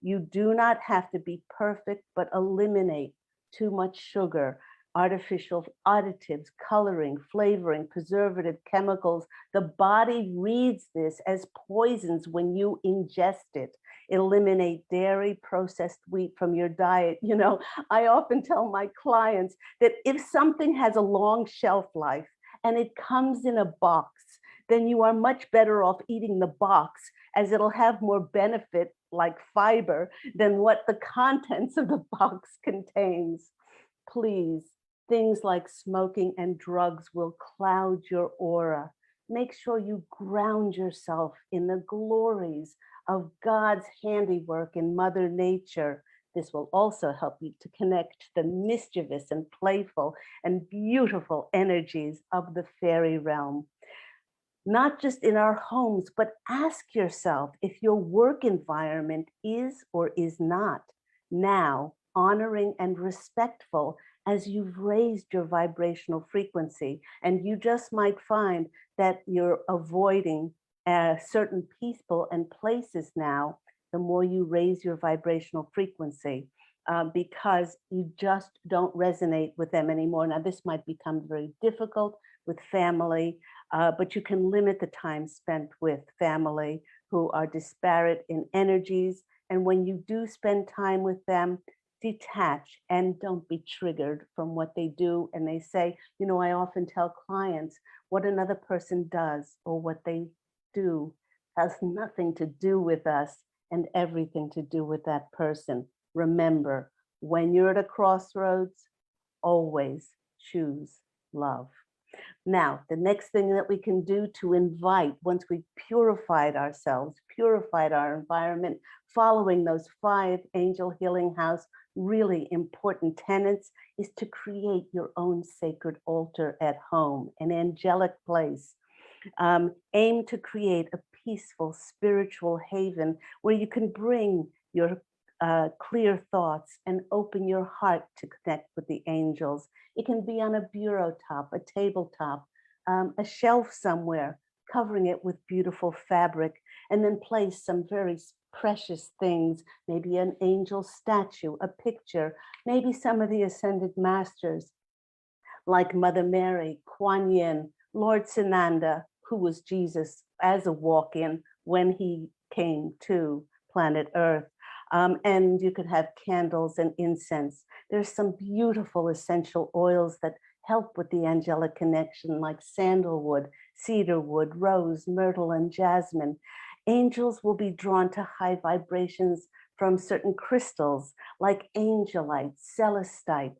You do not have to be perfect, but eliminate too much sugar, artificial additives, coloring, flavoring, preservative chemicals. The body reads this as poisons when you ingest it. Eliminate dairy, processed wheat from your diet. You know, I often tell my clients that if something has a long shelf life and it comes in a box, then you are much better off eating the box, as it'll have more benefit like fiber than what the contents of the box contains. Please, things like smoking and drugs will cloud your aura. Make sure you ground yourself in the glories of God's handiwork in Mother Nature. This will also help you to connect to the mischievous and playful and beautiful energies of the fairy realm. Not just in our homes, but ask yourself if your work environment is or is not now honoring and respectful as you've raised your vibrational frequency. And you just might find that you're avoiding certain people and places now, the more you raise your vibrational frequency, because you just don't resonate with them anymore. Now, this might become very difficult with family, but you can limit the time spent with family who are disparate in energies. And when you do spend time with them, detach and don't be triggered from what they do. And they say, you know, I often tell clients what another person does or what they do has nothing to do with us and everything to do with that person. Remember, when you're at a crossroads, always choose love. Now, the next thing that we can do to invite, once we've purified ourselves, purified our environment, following those 5 Angel Healing House really important tenets, is to create your own sacred altar at home, an angelic place. Aim to create a peaceful spiritual haven where you can bring your clear thoughts and open your heart to connect with the angels. It can be on a bureau top, a tabletop, a shelf somewhere, covering it with beautiful fabric, and then place some very precious things, maybe an angel statue, a picture, maybe some of the ascended masters like Mother Mary, Kuan Yin, Lord Sananda, who was Jesus as a walk-in when he came to planet Earth. And you could have candles and incense. There's some beautiful essential oils that help with the angelic connection, like sandalwood, cedarwood, rose, myrtle, and jasmine. Angels will be drawn to high vibrations from certain crystals like angelite, celestite,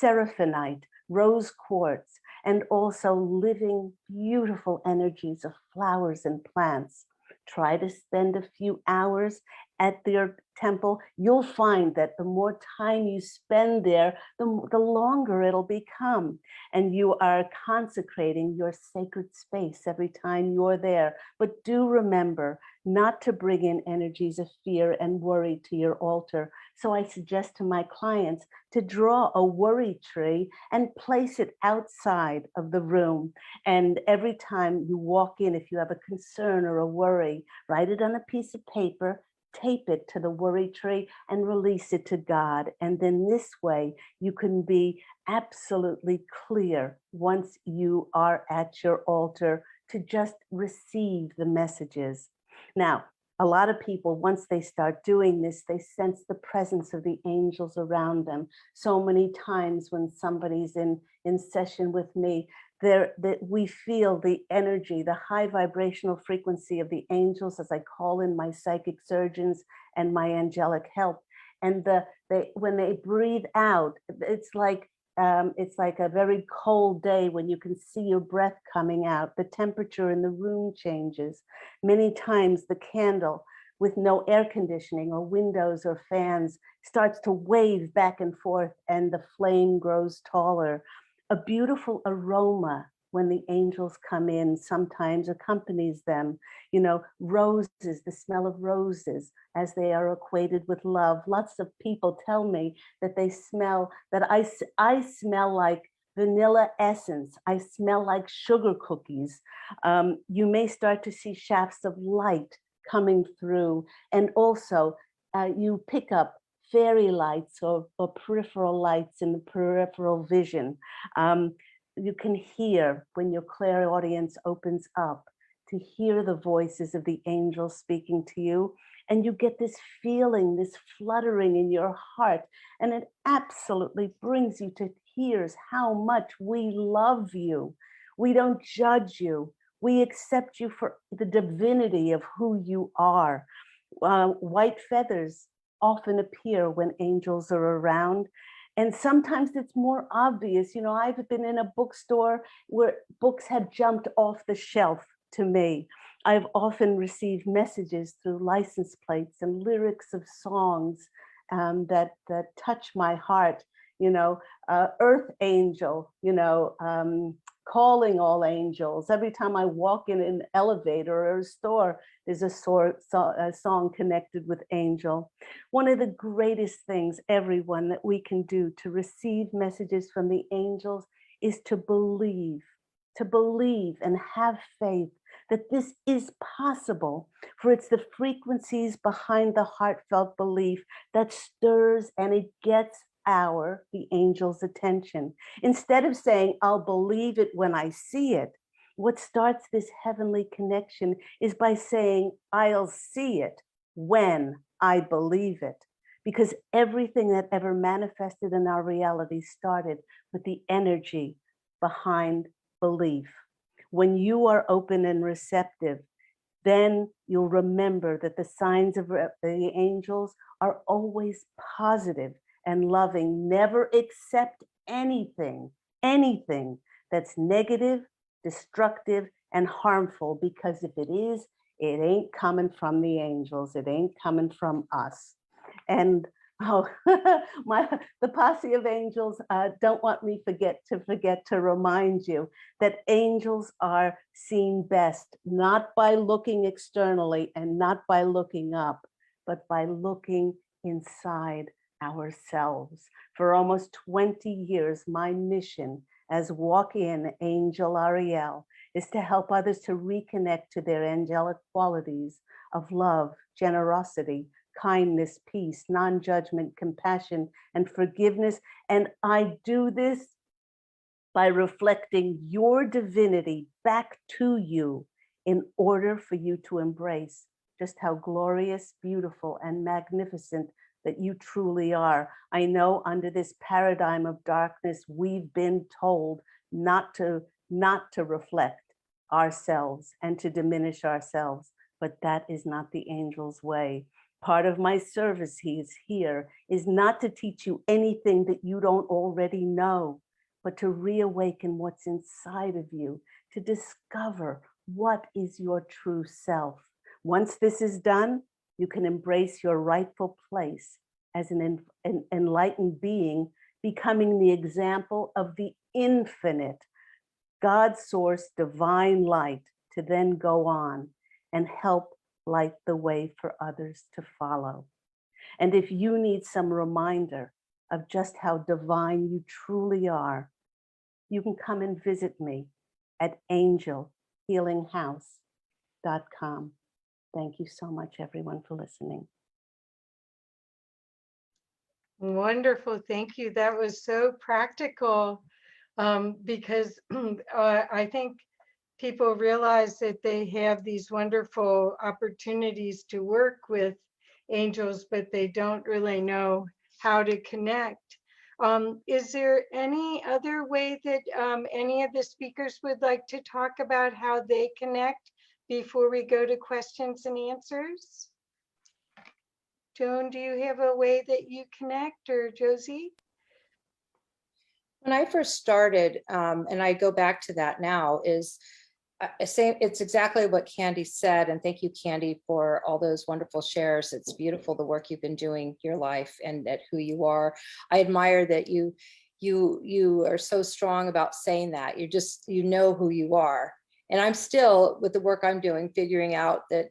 seraphinite, rose quartz, and also living beautiful energies of flowers and plants. Try to spend a few hours at their temple. You'll find that the more time you spend there, the longer it'll become. And you are consecrating your sacred space every time you're there. But do remember not to bring in energies of fear and worry to your altar. So I suggest to my clients to draw a worry tree and place it outside of the room. And every time you walk in, if you have a concern or a worry, write it on a piece of paper, tape it to the worry tree and release it to God. And then this way you can be absolutely clear once you are at your altar to just receive the messages. Now, a lot of people, once they start doing this, they sense the presence of the angels around them. So many times when somebody's in session with me, that we feel the energy, the high vibrational frequency of the angels as I call in my psychic surgeons and my angelic help. And when they breathe out, it's like a very cold day when you can see your breath coming out. The temperature in the room changes. Many times the candle with no air conditioning or windows or fans starts to wave back and forth and the flame grows taller. A beautiful aroma when the angels come in sometimes accompanies them. You know, roses, the smell of roses as they are equated with love. Lots of people tell me that they smell, that I smell like vanilla essence. I smell like sugar cookies. You may start to see shafts of light coming through. And also you pick up fairy lights or peripheral lights in the peripheral vision. You can hear when your clairaudience opens up to hear the voices of the angels speaking to you. And you get this feeling, this fluttering in your heart. And it absolutely brings you to tears how much we love you. We don't judge you. We accept you for the divinity of who you are. White feathers often appear when angels are around. And sometimes it's more obvious. You know, I've been in a bookstore where books have jumped off the shelf to me. I've often received messages through license plates and lyrics of songs that touch my heart. You know, Earth Angel, you know, calling all angels. Every time I walk in an elevator or a store, there's a song connected with angel. One of the greatest things, everyone, that we can do to receive messages from the angels is to believe and have faith that this is possible. For it's the frequencies behind the heartfelt belief that stirs and it gets the angel's attention. Instead of saying, I'll believe it when I see it, what starts this heavenly connection is by saying, I'll see it when I believe it. Because everything that ever manifested in our reality started with the energy behind belief. When you are open and receptive, then you'll remember that the signs of the angels are always positive and loving. Never accept anything that's negative, destructive, and harmful, because if it is, it ain't coming from the angels. It ain't coming from us. And the posse of angels don't want me forget to remind you that angels are seen best, not by looking externally and not by looking up, but by looking inside ourselves. For almost 20 years, my mission as walk-in Angel Ariel is to help others to reconnect to their angelic qualities of love, generosity, kindness, peace, non-judgment, compassion, and forgiveness. And I do this by reflecting your divinity back to you in order for you to embrace just how glorious, beautiful, and magnificent that you truly are. I know under this paradigm of darkness, we've been told not to reflect ourselves and to diminish ourselves, but that is not the angel's way. Part of my service here is not to teach you anything that you don't already know, but to reawaken what's inside of you, to discover what is your true self. Once this is done, you can embrace your rightful place as an enlightened being, becoming the example of the infinite, God source, divine light, to then go on and help light the way for others to follow. And if you need some reminder of just how divine you truly are, you can come and visit me at angelhealinghouse.com. Thank you so much, everyone, for listening. Wonderful. Thank you. That was so practical, because I think people realize that they have these wonderful opportunities to work with angels, but they don't really know how to connect. Is there any other way that any of the speakers would like to talk about how they connect before we go to questions and answers? Joan, do you have a way that you connect, or Josie? When I first started, and I go back to that now, is it's exactly what Candy said. And thank you, Candy, for all those wonderful shares. It's beautiful, the work you've been doing, your life, and at who you are. I admire that you are so strong about saying that. You know who you are. And I'm still, with the work I'm doing, figuring out that,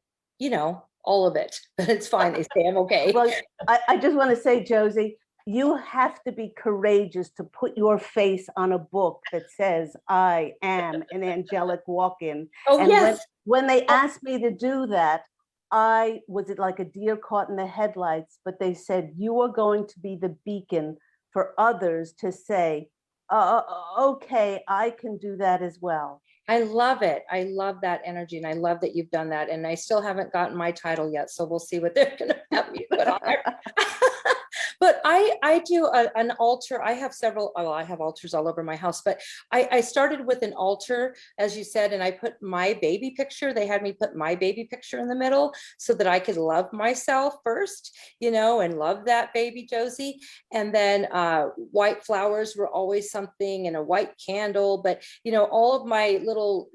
all of it, but it's fine. They say I'm okay. Well, I just want to say, Josie, you have to be courageous to put your face on a book that says, I am an angelic walk-in. Oh, and yes. when they asked me to do that, I was it like a deer caught in the headlights, but they said, you are going to be the beacon for others to say, okay, I can do that as well. I love it. I love that energy, and I love that you've done that. And I still haven't gotten my title yet, so we'll see what they're going to have me put on there. But I do an altar. I have several. Well, I have altars all over my house. But I started with an altar, as you said, and I put my baby picture. They had me put my baby picture in the middle so that I could love myself first, and love that baby Josie. And then white flowers were always something, and a white candle. But all of my little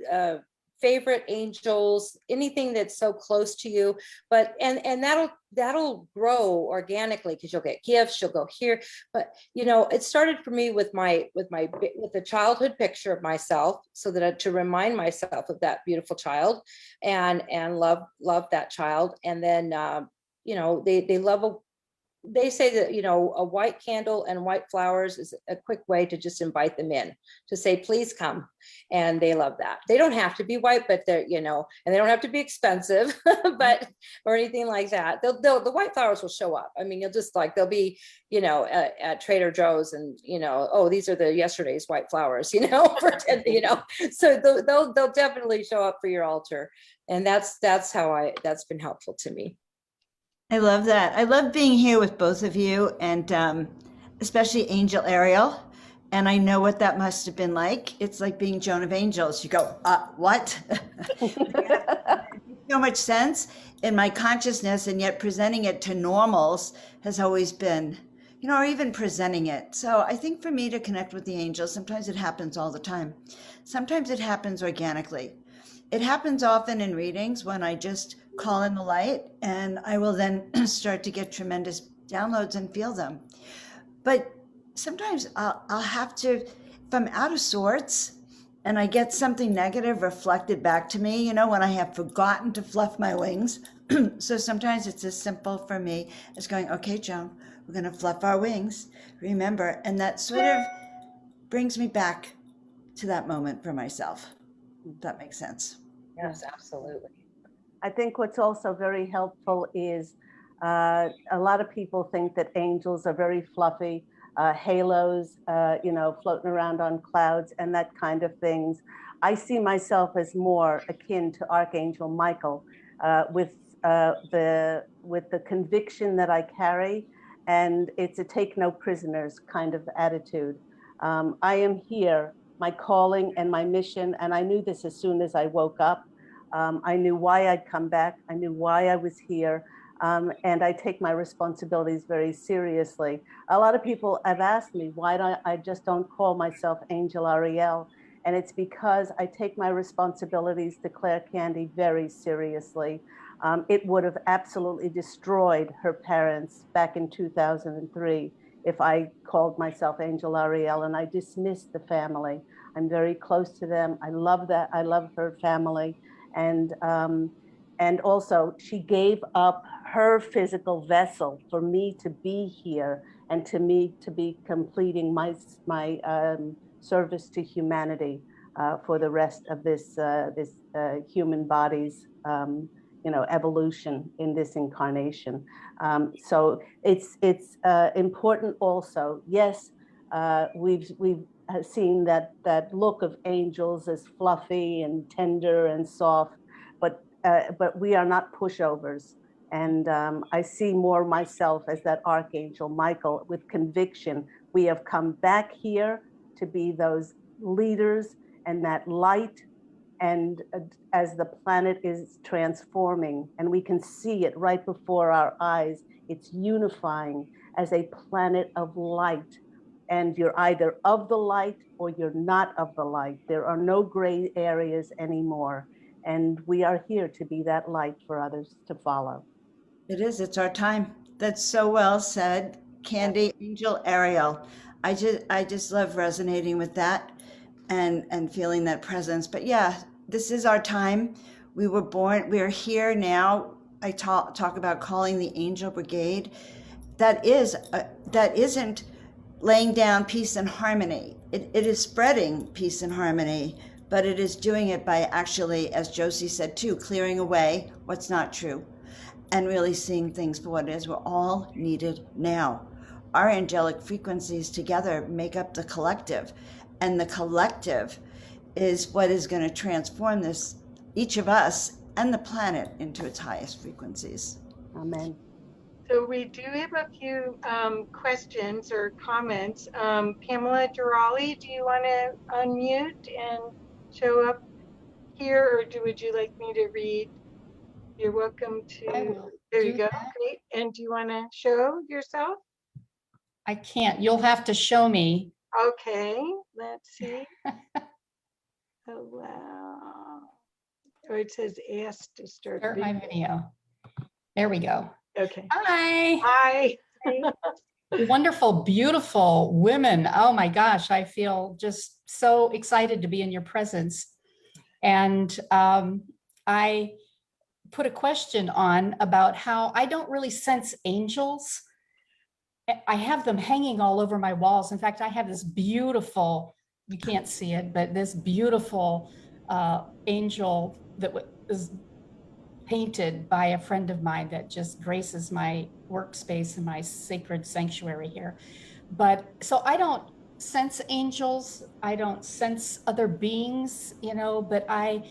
favorite angels, anything that's so close to you. But and that'll grow organically, because you'll get gifts, you'll go here. But it started for me with the childhood picture of myself, so that to remind myself of that beautiful child, and love that child. And then they say that a white candle and white flowers is a quick way to just invite them in, to say, please come. And they love that. They don't have to be white, but they're and they don't have to be expensive, but or anything like that. The white flowers will show up. I mean, you'll just they'll be at Trader Joe's, and oh, these are the yesterday's white flowers, for so they'll definitely show up for your altar. And that's been helpful to me. I love that. I love being here with both of you, and especially Angel Ariel. And I know what that must have been like. It's like being Joan of Angels. You go, what? So much sense in my consciousness, and yet presenting it to normals has always been, or even presenting it. So I think for me to connect with the angels, sometimes it happens all the time. Sometimes it happens organically. It happens often in readings when I just call in the light, and I will then start to get tremendous downloads and feel them. But sometimes I'll have to, if I'm out of sorts and I get something negative reflected back to me, when I have forgotten to fluff my wings. So sometimes it's as simple for me as going, okay, Joan, we're going to fluff our wings. Remember, and that sort of brings me back to that moment for myself. If that makes sense. Yes, absolutely. I think what's also very helpful is a lot of people think that angels are very fluffy, halos, floating around on clouds and that kind of things. I see myself as more akin to Archangel Michael, with the conviction that I carry, and it's a take no prisoners kind of attitude. I am here, my calling and my mission, and I knew this as soon as I woke up. I knew why I'd come back. I knew why I was here. And I take my responsibilities very seriously. A lot of people have asked me, why I just don't call myself Angel Ariel? And it's because I take my responsibilities to Claire Candy very seriously. It would have absolutely destroyed her parents back in 2003 if I called myself Angel Ariel, and I dismissed the family. I'm very close to them. I love that. I love her family. And also she gave up her physical vessel for me to be here, and to me to be completing my service to humanity for the rest of this human body's evolution in this incarnation. So it's important also. Yes, we've seen that look of angels as fluffy and tender and soft, but we are not pushovers. And I see more myself as that Archangel Michael with conviction. We have come back here to be those leaders and that light. And as the planet is transforming, and we can see it right before our eyes, it's unifying as a planet of light. And you're either of the light or you're not of the light. There are no gray areas anymore. And we are here to be that light for others to follow. It is. It's our time. That's so well said, Candy, Angel, Ariel. I just love resonating with that and feeling that presence. But yeah, this is our time. We were born. We are here now. I talk about calling the Angel Brigade. That isn't laying down peace and harmony. It is spreading peace and harmony, but it is doing it by actually, as Josie said too, clearing away what's not true and really seeing things for what it is. We're all needed now. Our angelic frequencies together make up the collective, and the collective is what is going to transform this, each of us and the planet, into its highest frequencies. Amen. So we do have a few questions or comments. Pamela Durali, do you want to unmute and show up here, or would you like me to read? You're welcome to. There you go. Great. And do you want to show yourself? I can't. You'll have to show me. Okay. Let's see. Oh, wow. Or it says ask to start my video. There we go. Okay. Hi. Hi. Wonderful, beautiful women. Oh my gosh, I feel just so excited to be in your presence. And I put a question on about how I don't really sense angels. I have them hanging all over my walls. In fact, I have this beautiful, you can't see it, but this beautiful angel that is painted by a friend of mine that just graces my workspace and my sacred sanctuary here. But so I don't sense angels. I don't sense other beings, but I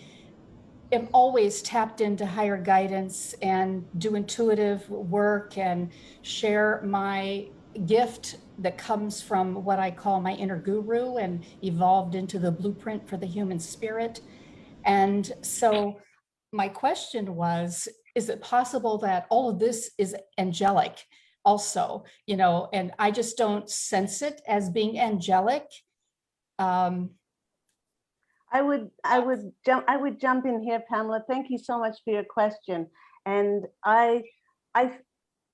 am always tapped into higher guidance and do intuitive work and share my gift that comes from what I call my inner guru and evolved into the blueprint for the human spirit. And so my question was, is it possible that all of this is angelic also, and I just don't sense it as being angelic? I would jump in here, Pamela. Thank you so much for your question. And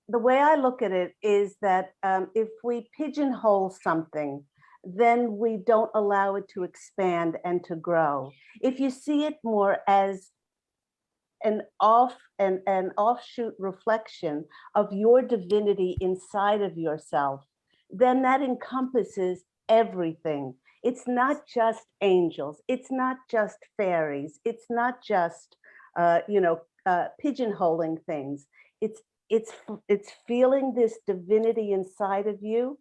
the way I look at it is that if we pigeonhole something, then we don't allow it to expand and to grow. If you see it more as an offshoot reflection of your divinity inside of yourself, then that encompasses everything. It's not just angels. It's not just fairies. It's not just pigeonholing things. It's feeling this divinity inside of you,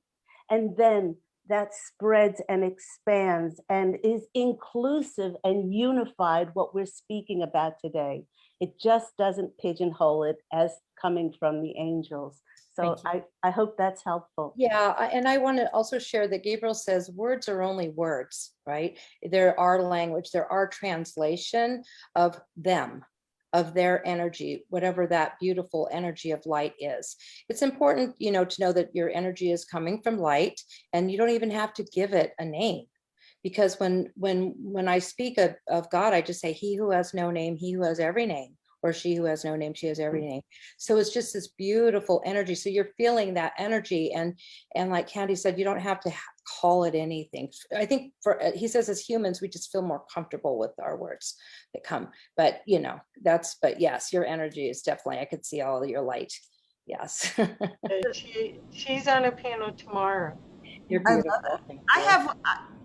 and then that spreads and expands and is inclusive and unified. What we're speaking about today, it just doesn't pigeonhole it as coming from the angels. So I hope that's helpful. Yeah, and I want to also share that Gabriel says words are only words, right? There are language, there are translation of them, of their energy, whatever that beautiful energy of light is. It's important, to know that your energy is coming from light, and you don't even have to give it a name. Because when I speak of God, I just say, he who has no name, he who has every name, or she who has no name, she has every name. So it's just this beautiful energy. So you're feeling that energy. And like Candy said, you don't have to call it anything. I think he says as humans, we just feel more comfortable with our words that come. But, but yes, your energy is definitely, I could see all your light. Yes. She's on a panel tomorrow. You're beautiful.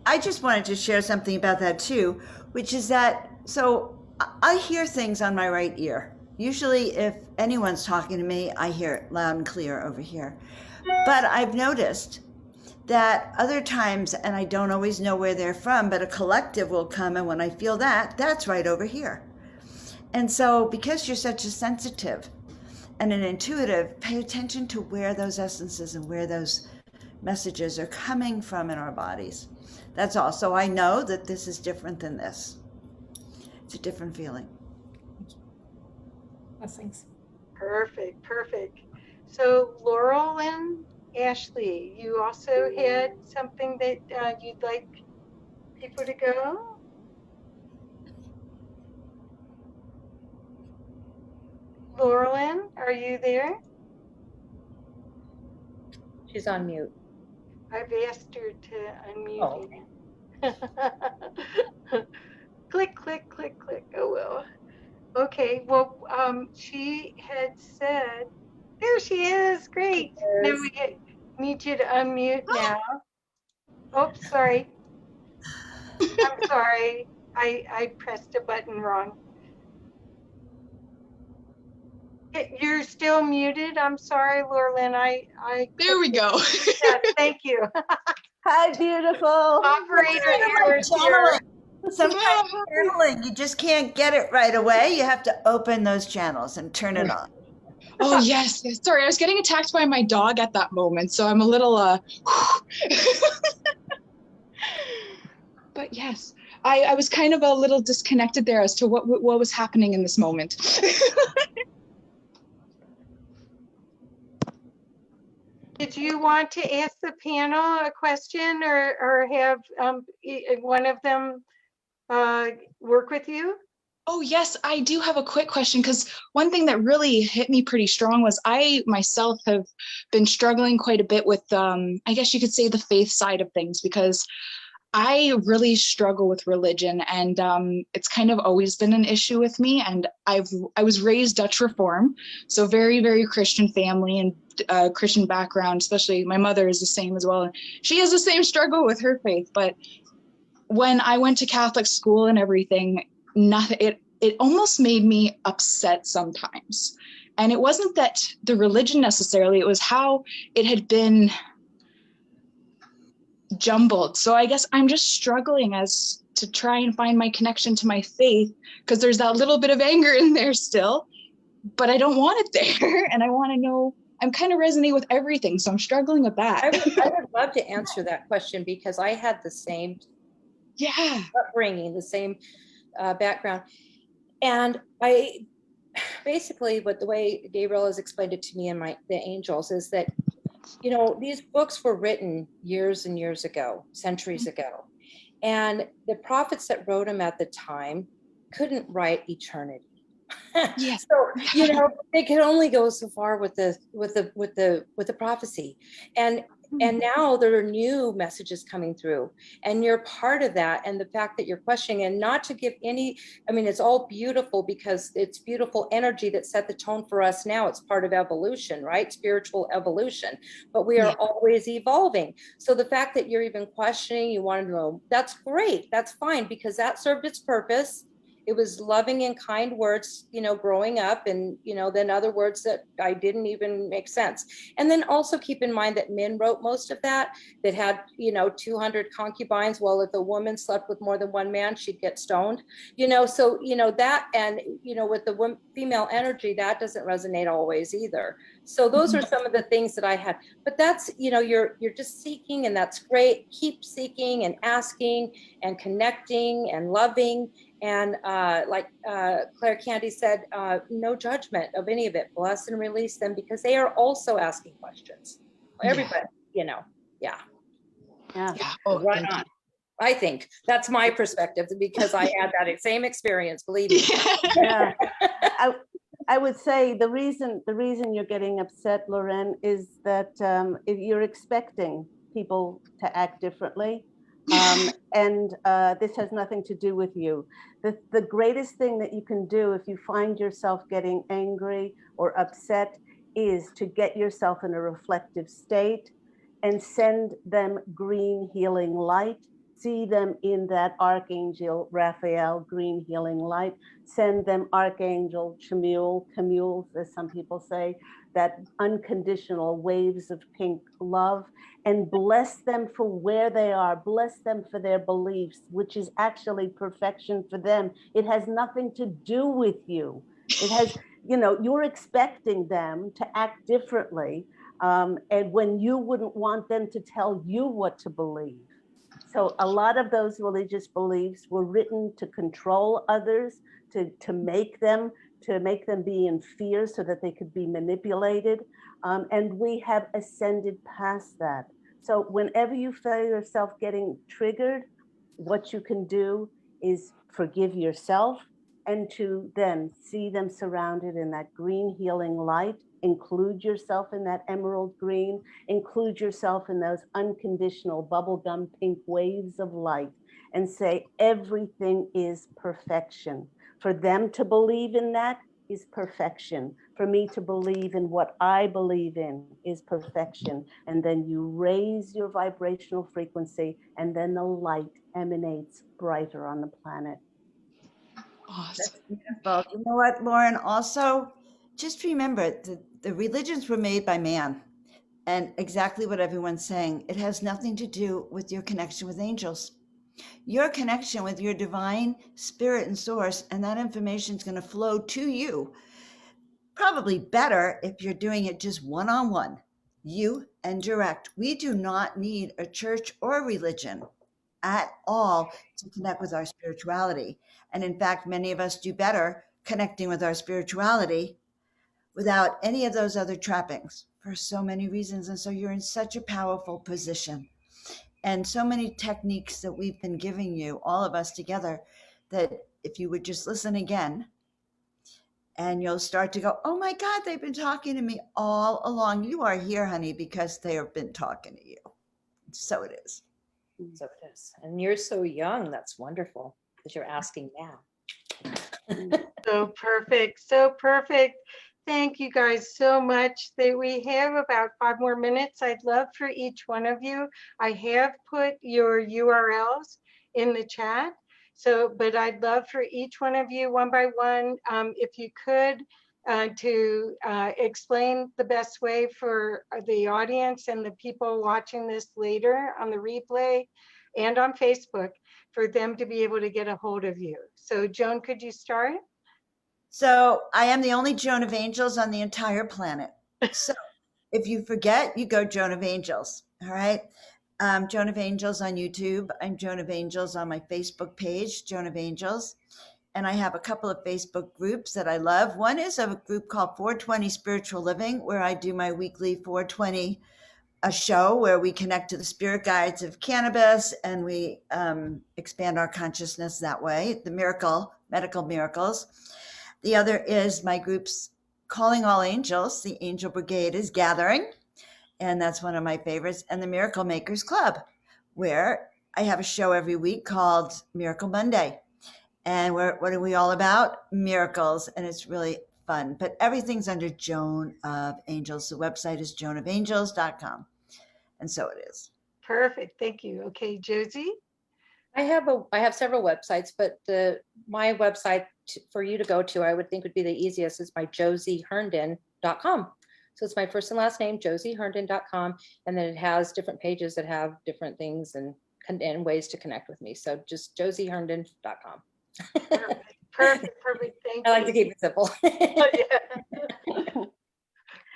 I just wanted to share something about that too, which is that, so I hear things on my right ear, Usually if anyone's talking to me, I hear it loud and clear over here. But I've noticed that other times, and I don't always know where they're from, but a collective will come, and when I feel that, that's right over here. And so because you're such a sensitive and an intuitive, pay attention to where those essences and where those messages are coming from in our bodies. That's all. So I know that this is different than this. It's a different feeling. Blessings. Perfect, perfect. So Laurel and Ashley, you also had something that you'd like people to go? Laurelyn, are you there? She's on mute. I've asked her to unmute Oh, you. Click, click, click, click. Oh, well. Okay, well, she had said, there she is. Great. Now we need you to unmute now. Oops, sorry. I'm sorry. I pressed a button wrong. You're still muted. I'm sorry, Laurelyn. There we go. Yeah, thank you. Hi, beautiful. Operator errors here. Sometimes channeling, you just can't get it right away. You have to open those channels and turn it on. Oh, yes. Sorry, I was getting attacked by my dog at that moment, so I'm a little, but yes, I was kind of a little disconnected there as to what was happening in this moment. Did you want to ask the panel a question or have one of them work with you? Oh, yes, I do have a quick question, because one thing that really hit me pretty strong was I myself have been struggling quite a bit with, I guess you could say, the faith side of things, because I really struggle with religion, and it's kind of always been an issue with me. And I was raised Dutch Reform, so very, very Christian family and Christian background, especially my mother is the same as well. And she has the same struggle with her faith. But when I went to Catholic school and everything, it almost made me upset sometimes. And it wasn't that the religion necessarily, it was how it had been jumbled. So I guess I'm just struggling as to try and find my connection to my faith, because there's that little bit of anger in there still, but I don't want it there. And I want to know, I'm kind of resonating with everything. So I'm struggling with that. I would love to answer that question, because I had the same upbringing, the same background. And I basically, the way Gabriel has explained it to me and the angels is that, you know, these books were written years and years ago, centuries ago. And the prophets that wrote them at the time couldn't write eternity. Yes. So, you know, they could only go so far with the prophecy. And now there are new messages coming through, and you're part of that. And the fact that you're questioning, and not to give any, I mean, it's all beautiful, because it's beautiful energy that set the tone for us now. It's part of evolution, right? Spiritual evolution, but we are always evolving. So the fact that you're even questioning, you want to know, that's great. That's fine, because that served its purpose. It was loving and kind words, you know, growing up, and, you know, then other words that I didn't even make sense. And then also keep in mind that men wrote most of that had, you know, 200 concubines. Well, if a woman slept with more than one man, she'd get stoned, you know, so, you know, that, and, you know, with the female energy, that doesn't resonate always either. So those are some of the things that I had, but that's, you know, you're just seeking, and that's great. Keep seeking and asking and connecting and loving. And like Claire Candy said, no judgment of any of it. Bless and release them, because they are also asking questions. Everybody, you know, yeah. Oh, right on. I think that's my perspective, because I had that same experience, believe me. Yeah. I would say the reason you're getting upset, Lauren, is that if you're expecting people to act differently. And this has nothing to do with you. The greatest thing that you can do if you find yourself getting angry or upset is to get yourself in a reflective state and send them green healing light see them in that Archangel Raphael green healing light. Send them Archangel Chamuel, as some people say, that unconditional waves of pink love, and bless them for where they are, bless them for their beliefs, which is actually perfection for them. It has nothing to do with you. It has, you're expecting them to act differently, and when you wouldn't want them to tell you what to believe. So a lot of those religious beliefs were written to control others, to make them be in fear so that they could be manipulated. And we have ascended past that. So whenever you feel yourself getting triggered, what you can do is forgive yourself, and to then see them surrounded in that green healing light. Include yourself in that emerald green, include yourself in those unconditional bubblegum pink waves of light, and say everything is perfection. For them to believe in that is perfection. For me to believe in what I believe in is perfection. And then you raise your vibrational frequency, and then the light emanates brighter on the planet. Awesome. That's beautiful. You know what, Lauren? Also, just remember the religions were made by man. And exactly what everyone's saying, it has nothing to do with your connection with angels. Your connection with your divine spirit and source, and that information is going to flow to you. Probably better if you're doing it just one-on-one, you and direct. We do not need a church or a religion at all to connect with our spirituality. And in fact, many of us do better connecting with our spirituality without any of those other trappings for so many reasons. And so you're in such a powerful position, and so many techniques that we've been giving you, all of us together, that if you would just listen again, and you'll start to go, oh my God, they've been talking to me all along. You are here, honey, because they have been talking to you. So it is. So it is. And you're so young. That's wonderful that you're asking now. So perfect. So perfect. Thank you guys so much. We have about 5 more minutes. I'd love for each one of you. I have put your URLs in the chat. So, but I'd love for each one of you, one by one, if you could, to explain the best way for the audience and the people watching this later on the replay and on Facebook, for them to be able to get a hold of you. So Joan, could you start? So I am the only Joan of Angels on the entire planet. So if you forget, you go Joan of Angels. All right. Joan of Angels on YouTube. I'm Joan of Angels on my Facebook page, Joan of Angels. And I have a couple of Facebook groups that I love. One is a group called 420 Spiritual Living, where I do my weekly 420 a show where we connect to the spirit guides of cannabis, and we expand our consciousness that way, the medical miracles. The other is my group's Calling All Angels. The Angel Brigade is gathering, and that's one of my favorites. And the Miracle Makers Club, where I have a show every week called Miracle Monday. And what are we all about? Miracles, and it's really fun. But everything's under Joan of Angels. The website is joanofangels.com. And so it is. Perfect. Thank you. Okay, Josie? I have several websites, but my website for you to go to, I would think would be the easiest, is my josieherndon.com. So it's my first and last name, josieherndon.com, and then it has different pages that have different things and ways to connect with me. So just josieherndon.com. Perfect. Thank you. I like to keep it simple.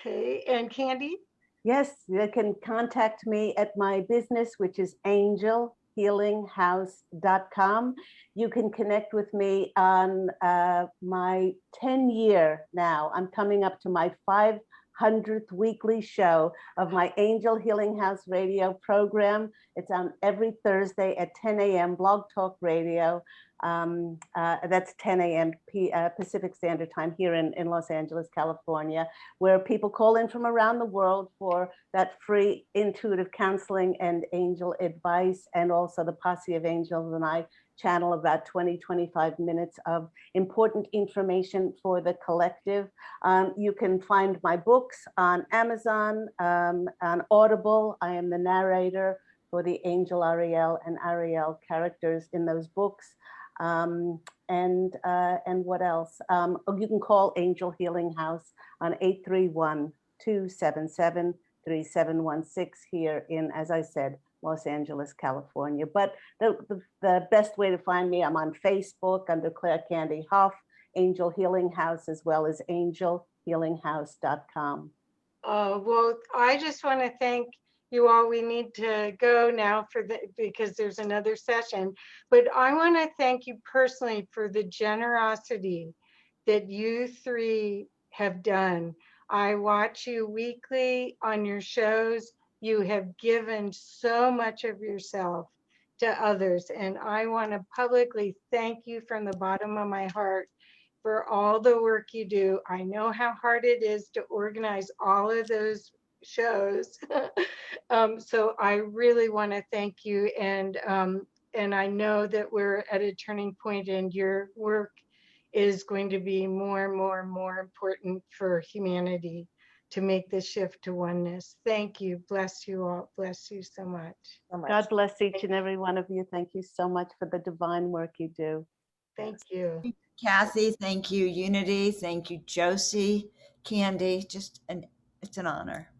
Okay, and Candy? Yes, you can contact me at my business, which is angelhealinghouse.com. You can connect with me on my 10-year now. I'm coming up to my 500th weekly show of my Angel Healing House radio program. It's on every Thursday at 10 a.m. Blog Talk Radio. That's 10 a.m. Pacific Standard Time here in Los Angeles, California, where people call in from around the world for that free intuitive counseling and angel advice. And also the Posse of Angels and I channel about 20-25 minutes of important information for the collective. You can find my books on Amazon, on Audible. I am the narrator for the Angel Ariel and Ariel characters in those books. And what else? Oh, you can call Angel Healing House on 831-277-3716 here in, as I said, Los Angeles, California. But the best way to find me, I'm on Facebook under Claire Candy Hough, Angel Healing House, as well as angelhealinghouse.com. Well, I just want to thank you all. We need to go now because there's another session, but I want to thank you personally for the generosity that you three have done. I watch you weekly on your shows. You have given so much of yourself to others, and I want to publicly thank you from the bottom of my heart for all the work you do. I know how hard it is to organize all of those shows. So I really want to thank you. And I know that we're at a turning point, and your work is going to be more and more and more important for humanity to make the shift to oneness. Thank you. Bless you all. Bless you so much. God bless each and every one of you. Thank you so much for the divine work you do. Thank you. Kathy, thank you. Unity, thank you. Josie, Candy, it's an honor.